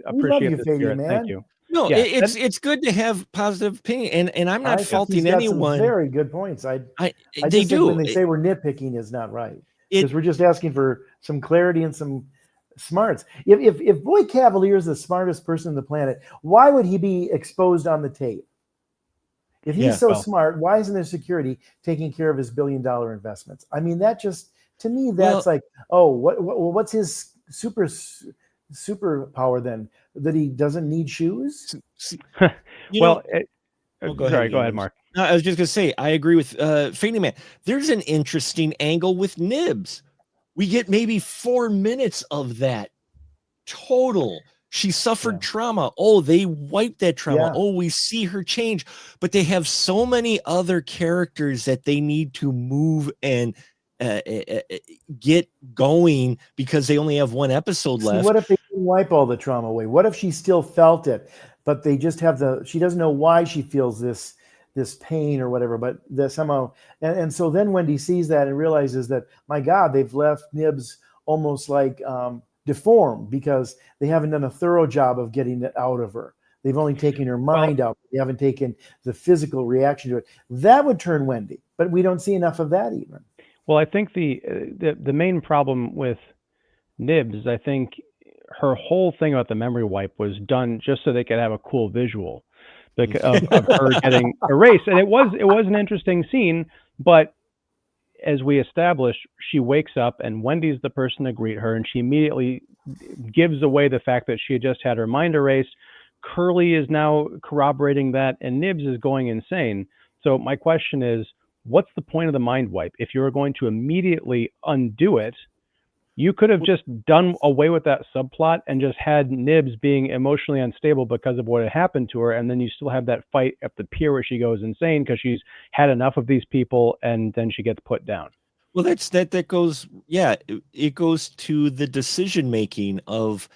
appreciate the spirit. Thank you. No, yeah, it's good to have positive opinion, and I'm not faulting anyone. Some very good points. I they just do. Think when they say we're nitpicking is not right, because we're just asking for some clarity and some smarts. If Boy Cavalier is the smartest person on the planet, why would he be exposed on the tape? If he's smart, why isn't there security taking care of his $1 billion investments? I mean, that just, to me, that's what's his superpower then? That he doesn't need shoes? Go ahead, Mark. No, I was just going to say, I agree with Fading Man. There's an interesting angle with Nibs. We get maybe 4 minutes of that total. She suffered trauma. Oh, they wiped that trauma. Yeah. Oh, we see her change. But they have so many other characters that they need to move and get going because they only have one episode left. What if they didn't wipe all the trauma away? What if she still felt it, but they just have she doesn't know why she feels this pain or whatever, but that somehow, and so then Wendy sees that and realizes that, my God, they've left Nibs almost like deformed because they haven't done a thorough job of getting it out of her. They've only taken her mind out. They haven't taken the physical reaction to it. That would turn Wendy, but we don't see enough of that even. Well, I think the main problem with Nibs is I think her whole thing about the memory wipe was done just so they could have a cool visual of her getting erased. And it was an interesting scene, but as we established, she wakes up and Wendy's the person to greet her, and she immediately gives away the fact that she had just had her mind erased. Curly is now corroborating that, and Nibs is going insane. So my question is, what's the point of the mind wipe? If you were going to immediately undo it, you could have just done away with that subplot and just had Nibs being emotionally unstable because of what had happened to her, and then you still have that fight at the pier where she goes insane because she's had enough of these people, and then she gets put down. Well, that goes, it goes to the decision making of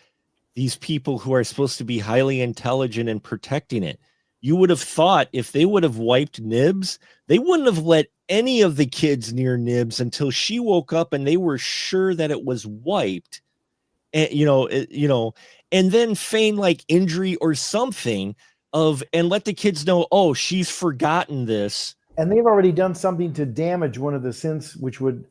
these people who are supposed to be highly intelligent and protecting it. You would have thought if they would have wiped Nibs, they wouldn't have let any of the kids near Nibs until she woke up and they were sure that it was wiped. And, and then feign like injury or something and let the kids know, oh, she's forgotten this. And they've already done something to damage one of the synths, which would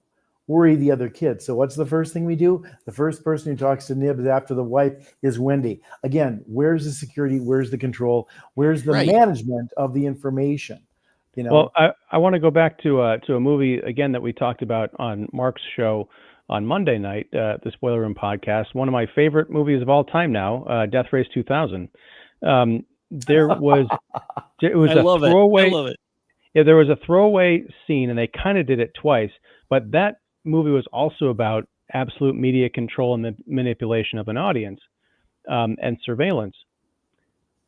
worry the other kids. So what's the first thing we do? The first person who talks to Nibs after the wife is Wendy. Again, where's the security? Where's the control? Where's the management of the information? Well, I want to go back to a movie again that we talked about on Mark's show on Monday night, the Spoiler Room podcast. One of my favorite movies of all time now, Death Race 2000. There was a throwaway. I love it. Yeah, there was a throwaway scene, and they kind of did it twice. But that movie was also about absolute media control and the manipulation of an audience, and surveillance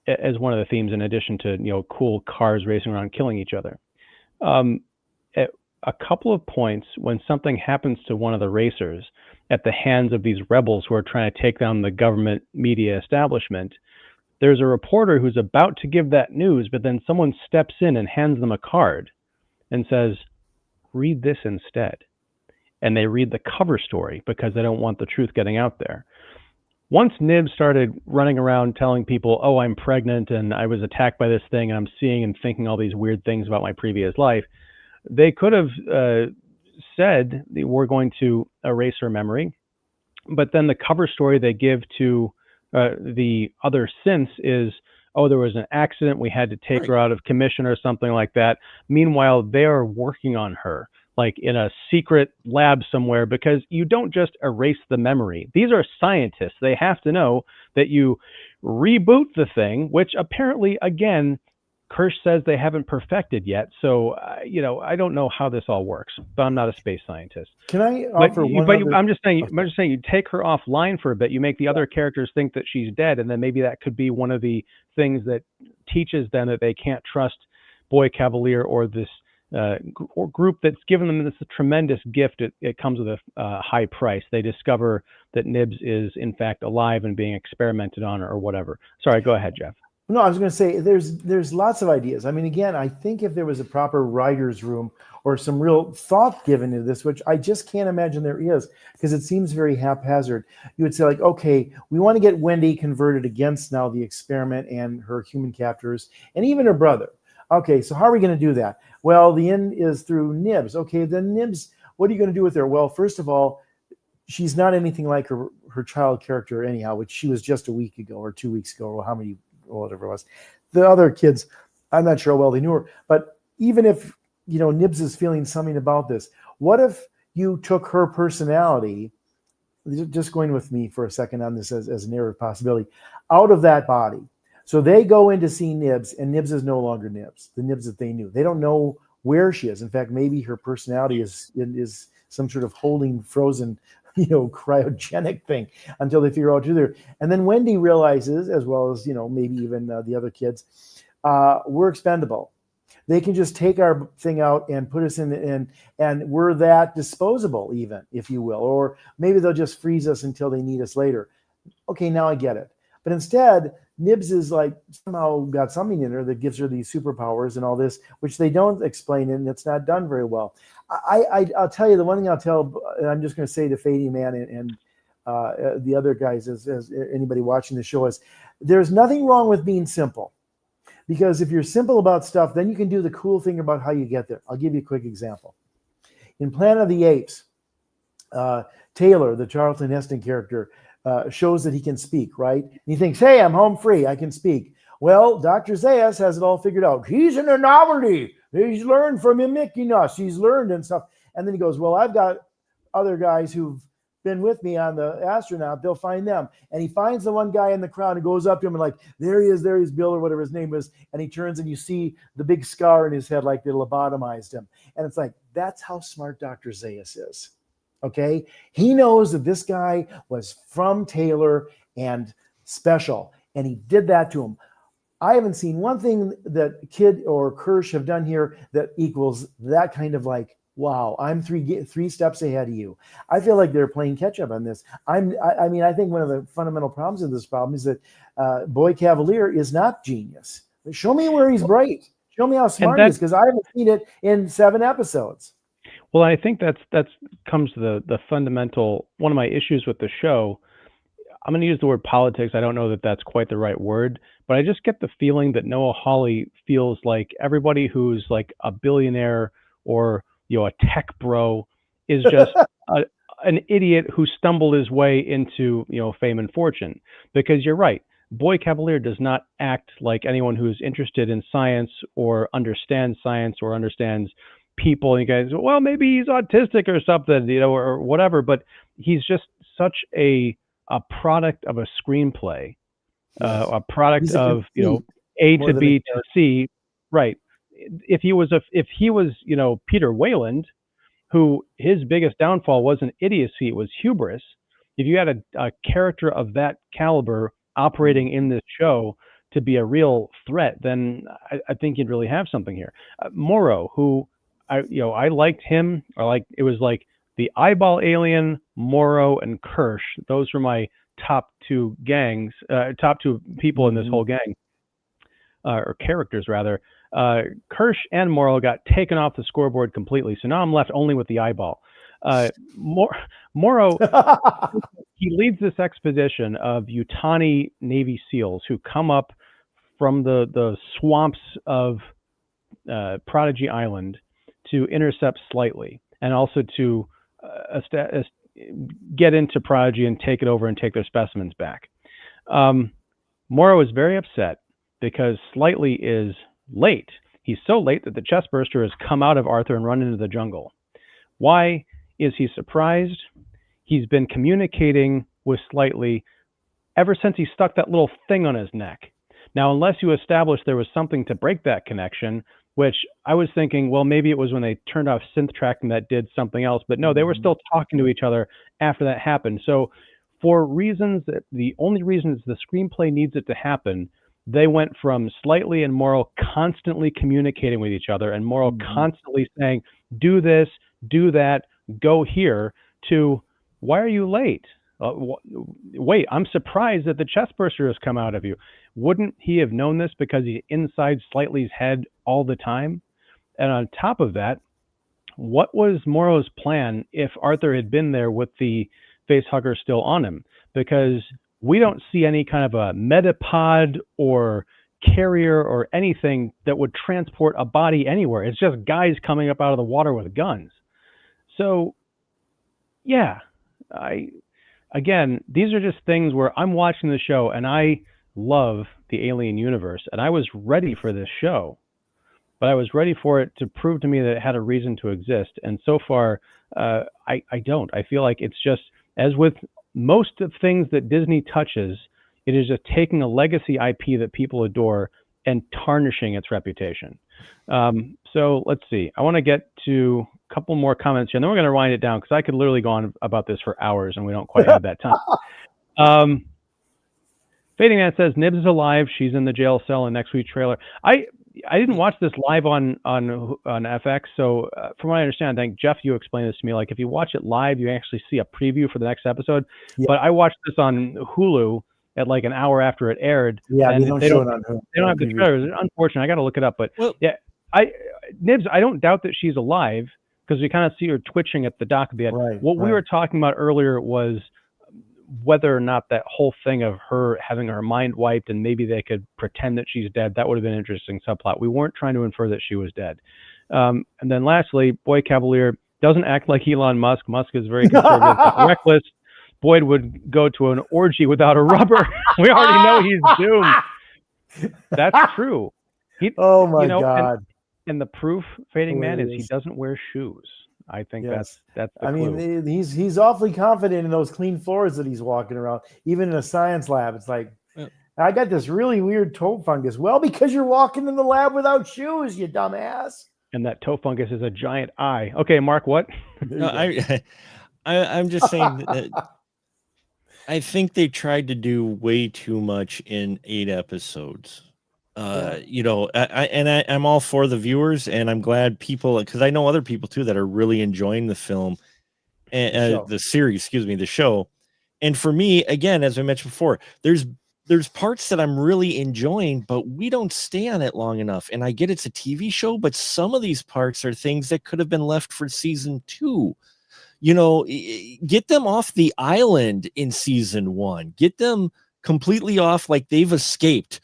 as one of the themes, in addition to cool cars racing around killing each other. At a couple of points, when something happens to one of the racers at the hands of these rebels who are trying to take down the government media establishment, there's a reporter who's about to give that news, but then someone steps in and hands them a card and says, read this instead. And they read the cover story because they don't want the truth getting out there. Once Nibs started running around telling people, oh, I'm pregnant and I was attacked by this thing and I'm seeing and thinking all these weird things about my previous life, they could have said we're going to erase her memory. But then the cover story they give to the other synths is, oh, there was an accident, we had to take her out of commission or something like that. Meanwhile, they are working on her like in a secret lab somewhere, because you don't just erase the memory. These are scientists. They have to know that you reboot the thing, which apparently, again, Kirsch says they haven't perfected yet. So, I don't know how this all works, but I'm not a space scientist. Can I offer I'm just saying you take her offline for a bit. You make the other characters think that she's dead, and then maybe that could be one of the things that teaches them that they can't trust Boy Cavalier or this group that's given them this tremendous gift. It comes with a high price. They discover that Nibs is in fact alive and being experimented on or whatever. Sorry, go ahead, Jeff. No, I was going to say there's lots of ideas. I mean, again, I think if there was a proper writer's room or some real thought given to this, which I just can't imagine there is, because it seems very haphazard, you would say like, okay, we want to get Wendy converted against now the experiment and her human captors and even her brother. Okay, so how are we going to do that? Well, the end is through Nibs. Okay, then Nibs, what are you going to do with her? Well, first of all, she's not anything like her child character anyhow, which she was just a week ago or 2 weeks ago or whatever it was. The other kids, I'm not sure how well they knew her, but even if, Nibs is feeling something about this, what if you took her personality, just going with me for a second on this as a narrative possibility, out of that body? So they go in to see Nibs, and Nibs is no longer Nibs, the Nibs that they knew. They don't know where she is. In fact, maybe her personality is some sort of holding frozen, cryogenic thing until they figure out who they're. And then Wendy realizes, as well as, maybe even the other kids, we're expendable. They can just take our thing out and put us in, and we're that disposable, even, if you will. Or maybe they'll just freeze us until they need us later. Okay, now I get it. But instead, Nibs is like somehow got something in her that gives her these superpowers and all this, which they don't explain, and it's not done very well. I'll tell you the one thing I'll tell, and I'm just going to say to Fading Man and the other guys, as anybody watching the show, is there's nothing wrong with being simple. Because if you're simple about stuff, then you can do the cool thing about how you get there. I'll give you a quick example. In Planet of the Apes, Taylor, the Charlton Heston character, shows that he can speak, right? And he thinks, hey, I'm home free. I can speak. Well, Dr. Zayas has it all figured out. He's an anomaly. He's learned from mimicking us. He's learned and stuff. And then he goes, well, I've got other guys who've been with me on the astronaut. They'll find them. And he finds the one guy in the crowd and goes up to him and like, there he is, Bill, or whatever his name is. And he turns and you see the big scar in his head, like they lobotomized him. And it's like, that's how smart Dr. Zayas is. Okay, he knows that this guy was from Taylor and special, and he did that to him. I haven't seen one thing that Kidd or Kirsch have done here that equals that kind of like, wow, I'm three steps ahead of you. I feel like they're playing catch up on this. I think one of the fundamental problems of this problem is that Boy Cavalier is not genius. Show me where he's bright. Show me how smart he is, because I haven't seen it in 7 episodes. Well, I think that's comes to the fundamental, one of my issues with the show. I'm going to use the word politics. I don't know that that's quite the right word, but I just get the feeling that Noah Hawley feels like everybody who's like a billionaire or a tech bro is just an idiot who stumbled his way into, fame and fortune. Because you're right, Boy Cavalier does not act like anyone who's interested in science or understands people. And you guys, well, maybe he's autistic or something, or whatever. But he's just such a product of a screenplay, a product of A to B to C, right? If he was Peter Wayland, who his biggest downfall wasn't idiocy, it was hubris. If you had a character of that caliber operating in this show to be a real threat, then I think you'd really have something here. Morrow, who I liked him, it was like the eyeball alien, Morrow, and Kirsch. Those were my top two people in this whole gang, or characters rather. Kirsch and Morrow got taken off the scoreboard completely, so now I'm left only with the eyeball. Morrow, he leads this expedition of Yutani Navy SEALs who come up from the swamps of Prodigy Island to intercept Slightly, and also to get into Prodigy and take it over and take their specimens back. Morrow is very upset because Slightly is late. He's so late that the chestburster has come out of Arthur and run into the jungle. Why is he surprised? He's been communicating with Slightly ever since he stuck that little thing on his neck. Now, unless you establish there was something to break that connection, which I was thinking, well, maybe it was when they turned off synth tracking that did something else. But no, they were still talking to each other after that happened. So for reasons that the only reasons the screenplay needs it to happen, they went from Slightly and Morrow constantly communicating with each other and Morrow constantly saying, do this, do that, go here, to, why are you late? Wait, I'm surprised that the chestburster has come out of you. Wouldn't he have known this because he's inside Slightly's head all the time? And on top of that, what was Morrow's plan if Arthur had been there with the facehugger still on him? Because we don't see any kind of a metapod or carrier or anything that would transport a body anywhere. It's just guys coming up out of the water with guns. So, yeah, again, these are just things where I'm watching the show and I love the alien universe and I was ready for this show, but I was ready for it to prove to me that it had a reason to exist. And so far, I don't. I feel like it's just, as with most of things that Disney touches, it is just taking a legacy IP that people adore and tarnishing its reputation. So let's see. I want to get to a couple more comments here, and then we're going to wind it down because I could literally go on about this for hours, and we don't quite have that time. Fading Man says Nibs is alive. She's in the jail cell in next week's trailer. I didn't watch this live on FX, so from what I understand, I think Jeff, you explained this to me. Like if you watch it live, you actually see a preview for the next episode. Yeah. But I watched this on Hulu at like an hour after it aired. Yeah, and they don't have the trailers. It's unfortunate. I got to look it up, but yeah, Nibs, I don't doubt that she's alive because we kind of see her twitching at the dock of the end. Right, we were talking about earlier was whether or not that whole thing of her having her mind wiped and maybe they could pretend that she's dead, that would have been an interesting subplot. We weren't trying to infer that she was dead. And then lastly, Boy Cavalier doesn't act like Elon Musk. Musk is very conservative, reckless. Boyd would go to an orgy without a rubber. We already know he's doomed. That's true. Oh my God. And the proof, Fading Man, is he doesn't wear shoes. I think that's the clue. mean, he's awfully confident in those clean floors that he's walking around. Even in a science lab, it's like, I got this really weird toe fungus. Well, because you're walking in the lab without shoes, you dumbass. And that toe fungus is a giant eye. Okay, Mark, what? No, I'm just saying that I think they tried to do way too much in 8 episodes. I'm all for the viewers, and I'm glad people, because I know other people too that are really enjoying the film and the series, the show. And for me, again, as I mentioned before, there's parts that I'm really enjoying, but we don't stay on it long enough. And I get it's a TV show, but some of these parts are things that could have been left for season 2. Get them off the island in season 1. Get them completely off, like they've escaped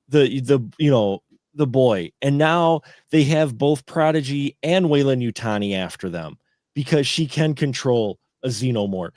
the boy, and now they have both Prodigy and Wayland Yutani after them because she can control a xenomorph.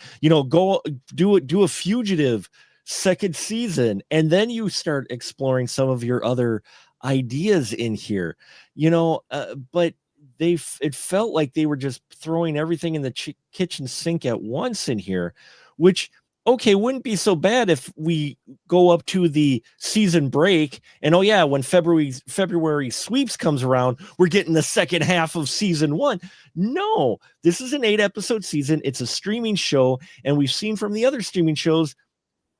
Go do a Fugitive second season, and then you start exploring some of your other ideas in here. But it felt like they were just throwing everything in the kitchen sink at once in here, which, okay, wouldn't be so bad if we go up to the season break and, oh yeah, when February sweeps comes around, we're getting the second half of season 1. No, this is an 8-episode season. It's a streaming show, and we've seen from the other streaming shows,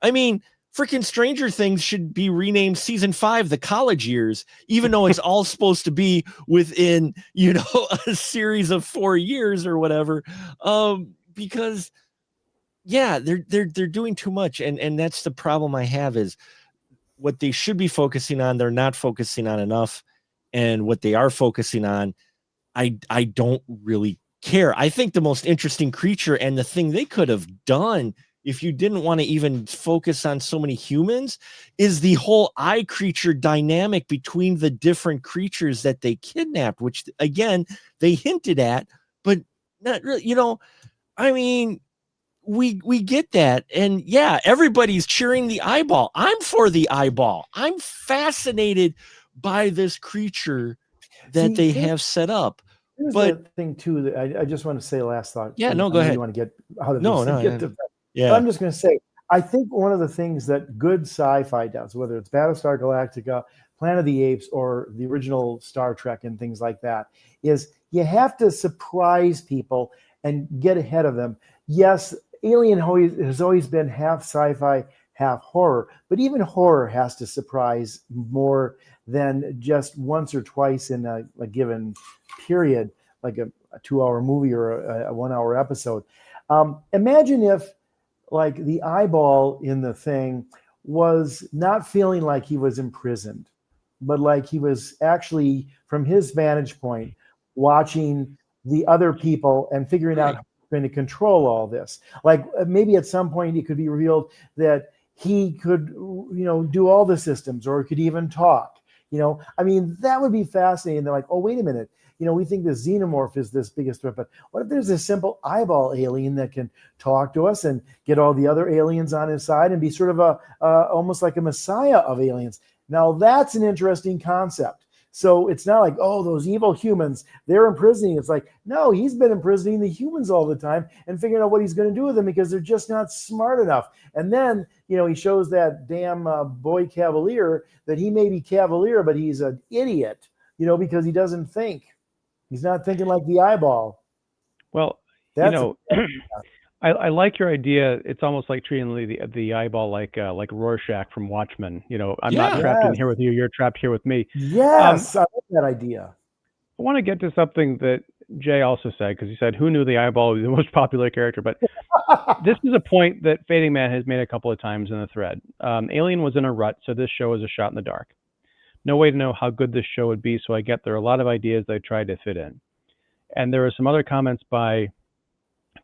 I mean, freaking Stranger Things should be renamed season 5, The College Years, even though it's all supposed to be within, a series of 4 years or whatever. Because yeah, they're doing too much. And that's the problem I have, is what they should be focusing on, they're not focusing on enough. And what they are focusing on, I don't really care. I think the most interesting creature, and the thing they could have done if you didn't want to even focus on so many humans, is the whole eye creature dynamic between the different creatures that they kidnapped, which again, they hinted at, but not really, I mean, we get that. And yeah, everybody's cheering the eyeball. I'm for the eyeball. I'm fascinated by this creature that they have set up. Here's But the thing too, that I just want to say last thought. Yeah, no, go ahead. You want to get out of No, this and no, get to yeah. But I'm just going to say, I think one of the things that good sci-fi does, whether it's Battlestar Galactica, Planet of the Apes, or the original Star Trek and things like that, is you have to surprise people and get ahead of them. Yes, Alien has always been half sci-fi, half horror, but even horror has to surprise more than just once or twice in a given period, like a 2-hour movie or a 1-hour episode. Imagine if, like, the eyeball in the thing was not feeling like he was imprisoned, but like he was actually, from his vantage point, watching the other people and figuring out how he's going to control all this. Like, maybe at some point it could be revealed that he could, do all the systems, or could even talk. I mean, that would be fascinating. They're like, oh, wait a minute. We think the Xenomorph is this biggest threat, but what if there's a simple eyeball alien that can talk to us and get all the other aliens on his side and be sort of almost like a messiah of aliens? Now, that's an interesting concept. So it's not like, oh, those evil humans, they're imprisoning. It's like, no, he's been imprisoning the humans all the time and figuring out what he's going to do with them because they're just not smart enough. And then, he shows that damn boy Cavalier that he may be Cavalier, but he's an idiot, because he doesn't think. He's not thinking like the eyeball. Well, I like your idea. It's almost like treating the eyeball like Rorschach from Watchmen. I'm not trapped in here with you. You're trapped here with me. Yes, I like that idea. I want to get to something that Jay also said, because he said, who knew the eyeball was the most popular character? But this is a point that Fading Man has made a couple of times in the thread. Alien was in a rut, so this show is a shot in the dark. No way to know how good this show would be, so I get there are a lot of ideas they tried to fit in. And there are some other comments by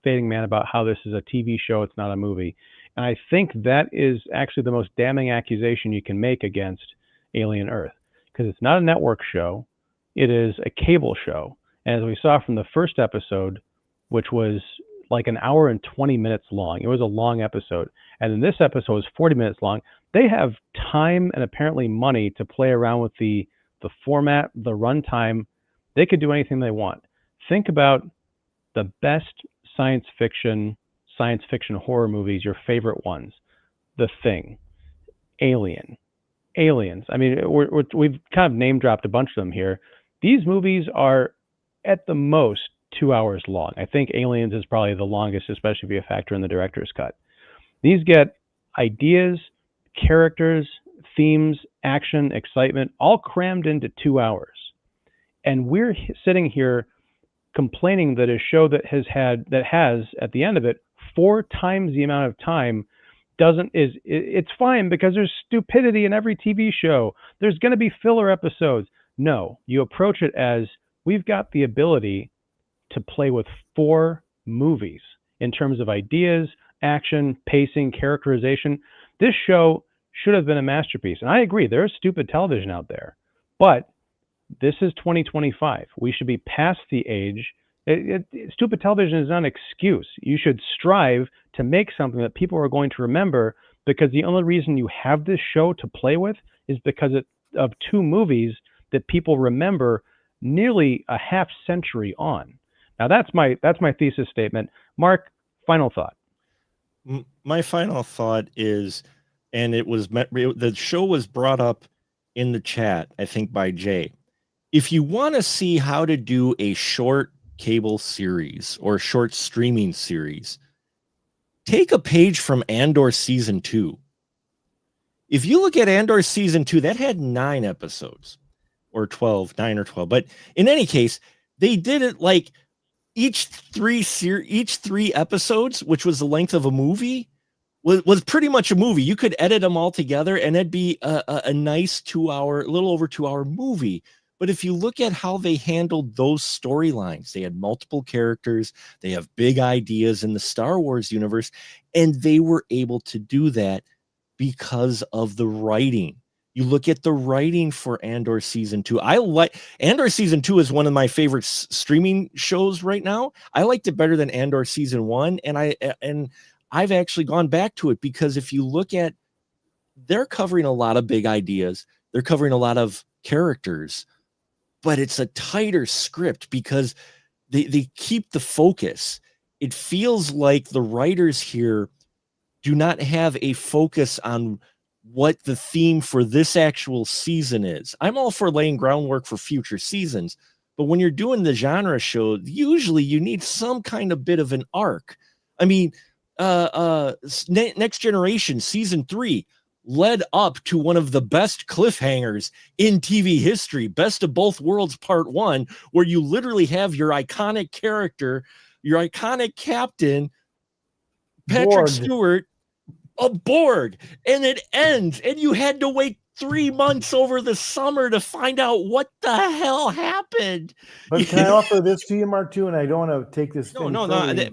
Fading Man about how this is a TV show, it's not a movie. And I think that is actually the most damning accusation you can make against Alien Earth, because it's not a network show, it is a cable show. And as we saw from the first episode, which was like an hour and 20 minutes long, it was a long episode. And then this episode is 40 minutes long. They have time and apparently money to play around with the format, the runtime. They could do anything they want. Think about the best science fiction horror movies, your favorite ones. The Thing, Alien, Aliens. I mean, we've kind of name dropped a bunch of them here. These movies are at the most 2 hours long. I think Aliens is probably the longest, especially if you factor in the director's cut. These get ideas, characters, themes, action, excitement, all crammed into 2 hours. And we're sitting here complaining that a show that has at the end of it 4 times the amount of time it's fine because there's stupidity in every TV show. There's going to be filler episodes. No, you approach it as we've got the ability to play with 4 movies in terms of ideas, action, pacing, characterization. This show should have been a masterpiece. And I agree, there's stupid television out there. But this is 2025. We should be past the age Stupid television is not an excuse. You should strive to make something that people are going to remember, because the only reason you have this show to play with is because of two movies that people remember nearly a half century on. Now that's my thesis statement. Mark, final thought. My final thought is, and the show was brought up in the chat, I think, by Jay. If you want to see how to do a short cable series or short streaming series, take a page from Andor season 2. If you look at Andor season 2, that had 9 episodes or 9 or 12. But in any case, they did it like each three episodes, which was the length of a movie, was pretty much a movie. You could edit them all together and it'd be a nice 2-hour, a little over 2-hour movie. But if you look at how they handled those storylines, they had multiple characters, they have big ideas in the Star Wars universe, and they were able to do that because of the writing. You look at the writing for Andor season 2. Andor season 2 is one of my favorite streaming shows right now. I liked it better than Andor season 1, and I've actually gone back to it because if you look at, they're covering a lot of big ideas, they're covering a lot of characters, but it's a tighter script because they keep the focus. It feels like the writers here do not have a focus on what the theme for this actual season is. I'm all for laying groundwork for future seasons, but when you're doing the genre show, usually you need some kind of bit of an arc. I mean, Next Generation season 3 led up to one of the best cliffhangers in TV history, Best of Both Worlds Part 1, where you literally have your iconic character, your iconic captain, Patrick Stewart, aboard, and it ends, and you had to wait 3 months over the summer to find out what the hell happened. But can I offer this to you, Mark, too? And I don't want to take this. No.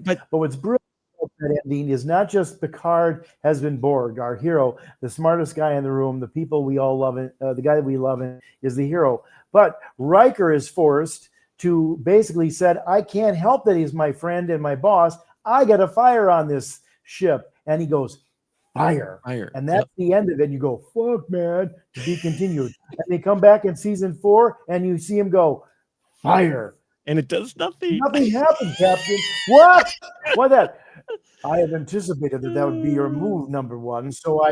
But what's brilliant about that ending is not just Picard has been Borg, our hero, the smartest guy in the room, the people we all love, the guy that we love is the hero. But Riker is forced to basically said, I can't help that he's my friend and my boss. I got a fire on this ship. And he goes, fire. And that's the end of it. You go, fuck, man, to be continued. And they come back in season 4 and you see him go, fire. And it does nothing. Nothing happened, Captain. What? What that? I have anticipated that would be your move, number one. So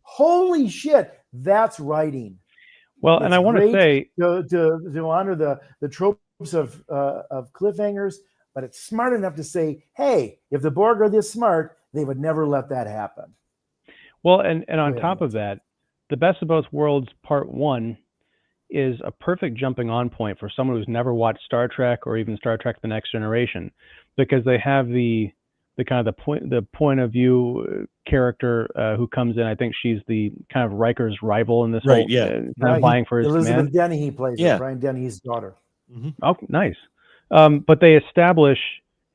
holy shit, that's writing. Well, and I want to say to honor the tropes of cliffhangers, but it's smart enough to say, hey, if the Borg are this smart, they would never let that happen. Well, and on top of that, the Best of Both Worlds Part 1 is a perfect jumping on point for someone who's never watched Star Trek or even Star Trek The Next Generation, because they have the kind of the point of view character who comes in. I think she's the kind of Riker's rival in this whole kind of vying for his Elizabeth command. Denny, he plays Brian Denny's daughter. Mm-hmm. Oh, nice. But they establish,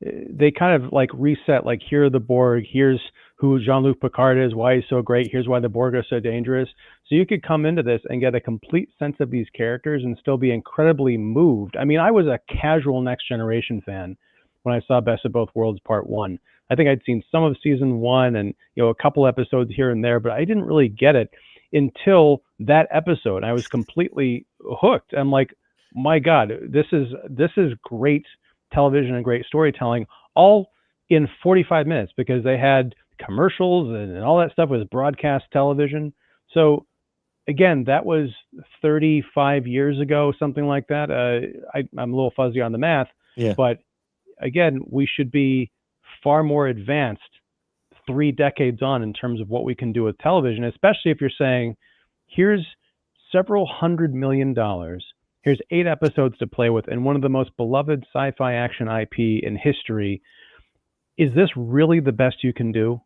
they kind of like reset, like here are the Borg, here's who Jean-Luc Picard is, why he's so great, here's why the Borg are so dangerous. So you could come into this and get a complete sense of these characters and still be incredibly moved. I mean, I was a casual Next Generation fan when I saw Best of Both Worlds Part 1. I think I'd seen some of season 1 and a couple episodes here and there, but I didn't really get it until that episode. I was completely hooked. I'm like, my God, this is great television and great storytelling, all in 45 minutes, because they had commercials and all that stuff was broadcast television. So again, that was 35 years ago, something like that. I'm a little fuzzy on the math, but again, we should be far more advanced 3 decades on in terms of what we can do with television, especially if you're saying, here's several $100 million. Here's 8 episodes to play with and one of the most beloved sci-fi action IP in history. Is this really the best you can do?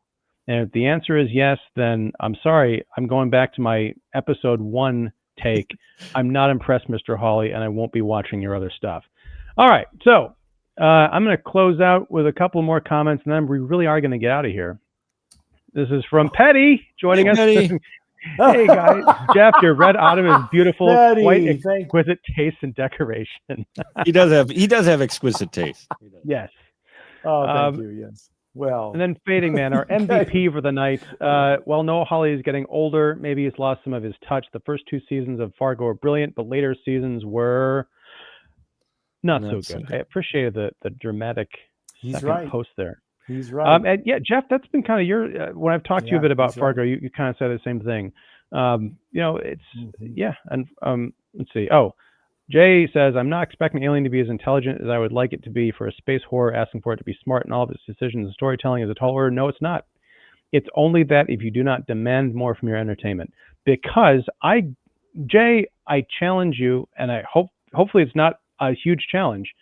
And if the answer is yes, then I'm sorry. I'm going back to my episode 1 take. I'm not impressed, Mr. Hawley, and I won't be watching your other stuff. All right. So I'm going to close out with a couple more comments, and then we really are going to get out of here. This is from Petty joining us. Hey guys, Jeff, your red autumn is beautiful, Daddy, quite exquisite taste and decoration. He does have exquisite taste. Yes. Oh, thank you. Yes. Well, And then Fading Man, our MVP for the night. While Noah Hawley is getting older, maybe he's lost some of his touch. The first 2 seasons of Fargo were brilliant, but later seasons were not so good. I appreciated the dramatic second post there. He's right. And yeah, Jeff, that's been kind of your when I've talked to you a bit about Fargo, you kind of said the same thing. It's yeah, and let's see. Oh, Jay says, I'm not expecting Alien to be as intelligent as I would like it to be for a space horror, asking for it to be smart in all of its decisions and storytelling as a tall order. No, it's not. It's only that if you do not demand more from your entertainment. Because Jay, I challenge you, and I hopefully it's not a huge challenge.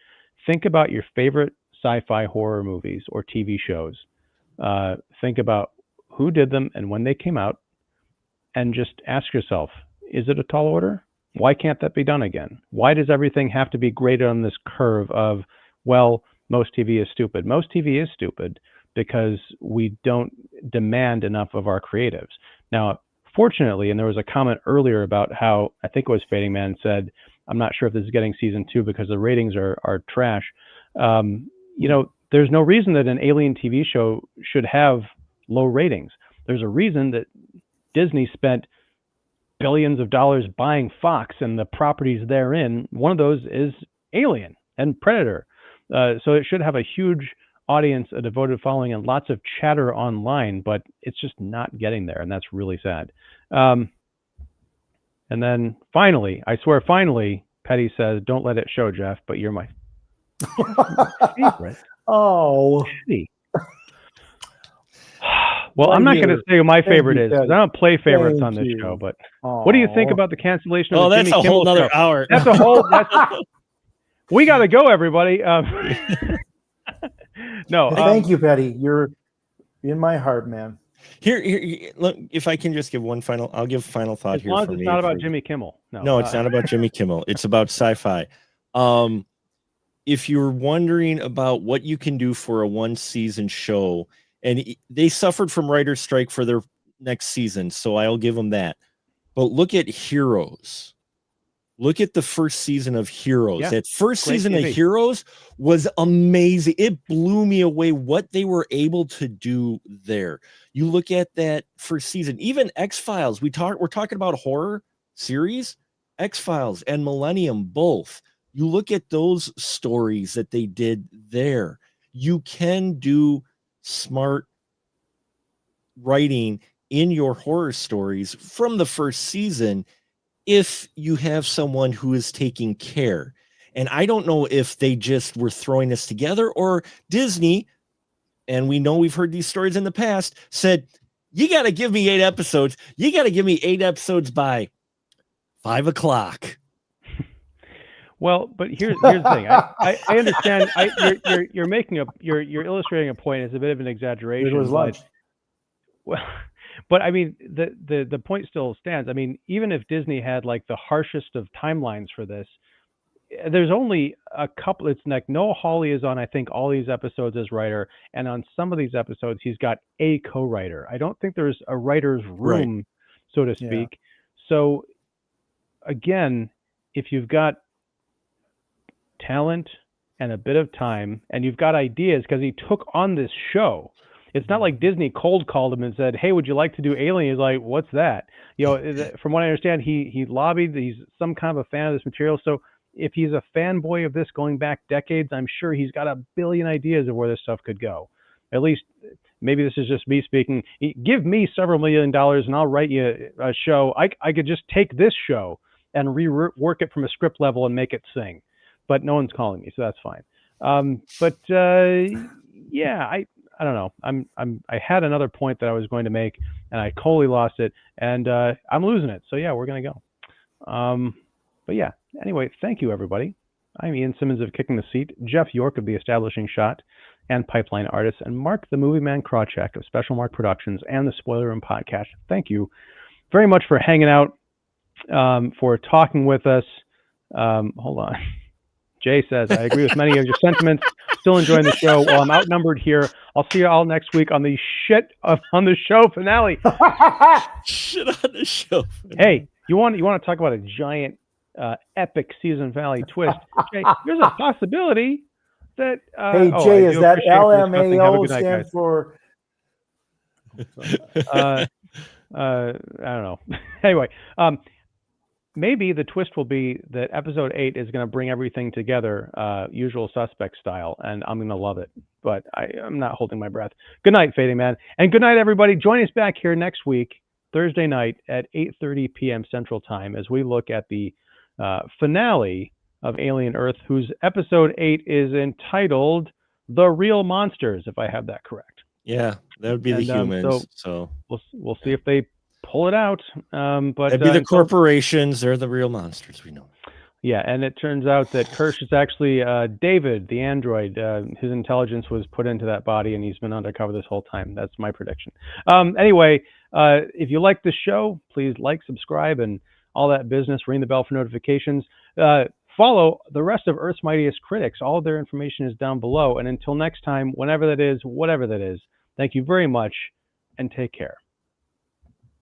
Think about your favorite sci-fi horror movies or TV shows. Think about who did them and when they came out, and just ask yourself, is it a tall order? Why can't that be done again? Why does everything have to be graded on this curve of, well, most TV is stupid? Most TV is stupid because we don't demand enough of our creatives. Now, fortunately, and there was a comment earlier about how, I think it was Fading Man said, I'm not sure if this is getting season 2 because the ratings are trash. There's no reason that an Alien TV show should have low ratings. There's a reason that Disney spent billions of dollars buying Fox and the properties therein. One of those is Alien and Predator. So it should have a huge audience, a devoted following, and lots of chatter online, but it's just not getting there, and that's really sad. And then finally, Petty says, don't let it show, Jeff, but you're my favorite. Oh. Petty. Well, I'm not going to say who my favorite is, because I don't play favorites on this show, but what do you think about the cancellation of the Jimmy Kimmel show? That's a whole nother hour. That's a whole... We got to go, everybody. No. Thank you, Petty. You're in my heart, man. Here, look, if I can just give I'll give final thought here. As long as it's not about Jimmy Kimmel. No, it's not about Jimmy Kimmel. It's about sci-fi. If you're wondering about what you can do for a 1-season show, and they suffered from writer's strike for their next season, so I'll give them that. But look at Heroes. Look at the first season of Heroes. Yeah, that first season of Heroes was amazing. It blew me away what they were able to do there. You look at that first season, even X-Files. We're talking about horror series, X-Files and Millennium both. You look at those stories that they did there. You can do smart writing in your horror stories from the first season if you have someone who is taking care. And I don't know if they just were throwing this together, or Disney, and we know we've heard these stories in the past, said, you got to give me 8 episodes. You got to give me 8 episodes by 5 o'clock. Well, but here's the thing. I understand. You're illustrating a point. It's a bit of an exaggeration. It was lunch. But I mean, the point still stands. I mean, even if Disney had like the harshest of timelines for this, there's only a couple. It's like Noah Hawley is on, I think, all these episodes as writer, and on some of these episodes, he's got a co-writer. I don't think there's a writer's room, so to speak. Yeah. So again, if you've got talent and a bit of time, and you've got ideas, because he took on this show. It's not like Disney cold called him and said, hey, would you like to do Alien? He's like, what's that? From what I understand, he lobbied. He's some kind of a fan of this material. So if he's a fanboy of this going back decades, I'm sure he's got a billion ideas of where this stuff could go. At least, maybe this is just me speaking. Give me several $1 million and I'll write you a show. I could just take this show and rework it from a script level and make it sing. But no one's calling me, so that's fine. Yeah, I don't know. I had another point that I was going to make, and I totally lost it, and I'm losing it. So yeah, we're gonna go. But yeah. Anyway, thank you everybody. I'm Ian Simmons of Kicking the Seat, Jeff York of The Establishing Shot and Pipeline Artists, and Mark the Movie Man Krawcheck of Special Mark Productions and the Spoiler Room Podcast. Thank you very much for hanging out, for talking with us. Hold on. Jay says, I agree with many of your sentiments. Still enjoying the show. While I'm outnumbered here, I'll see you all next week on the on the show finale. Shit on the show. Hey, you want to talk about a giant, epic season finale twist? Jay, there's a possibility that. Hey Jay, is that LMAO stand for? I don't know. Anyway, maybe the twist will be that episode 8 is going to bring everything together, Usual Suspect style, and I'm going to love it. But I'm not holding my breath. Good night, Fading Man, and good night, everybody. Join us back here next week, Thursday night at 8:30 p.m. Central Time, as we look at the finale of Alien Earth, whose episode 8 is entitled "The Real Monsters," if I have that correct. Yeah, that would be the humans. So we'll see if they pull it out. But that'd be the corporations. They're the real monsters. We know. Yeah, and it turns out that Kirsch is actually David, the android. His intelligence was put into that body, and he's been undercover this whole time. That's my prediction. Anyway, if you like this show, please like, subscribe, and all that business. Ring the bell for notifications. Follow the rest of Earth's Mightiest Critics. All of their information is down below. And until next time, whenever that is, whatever that is, thank you very much, and take care.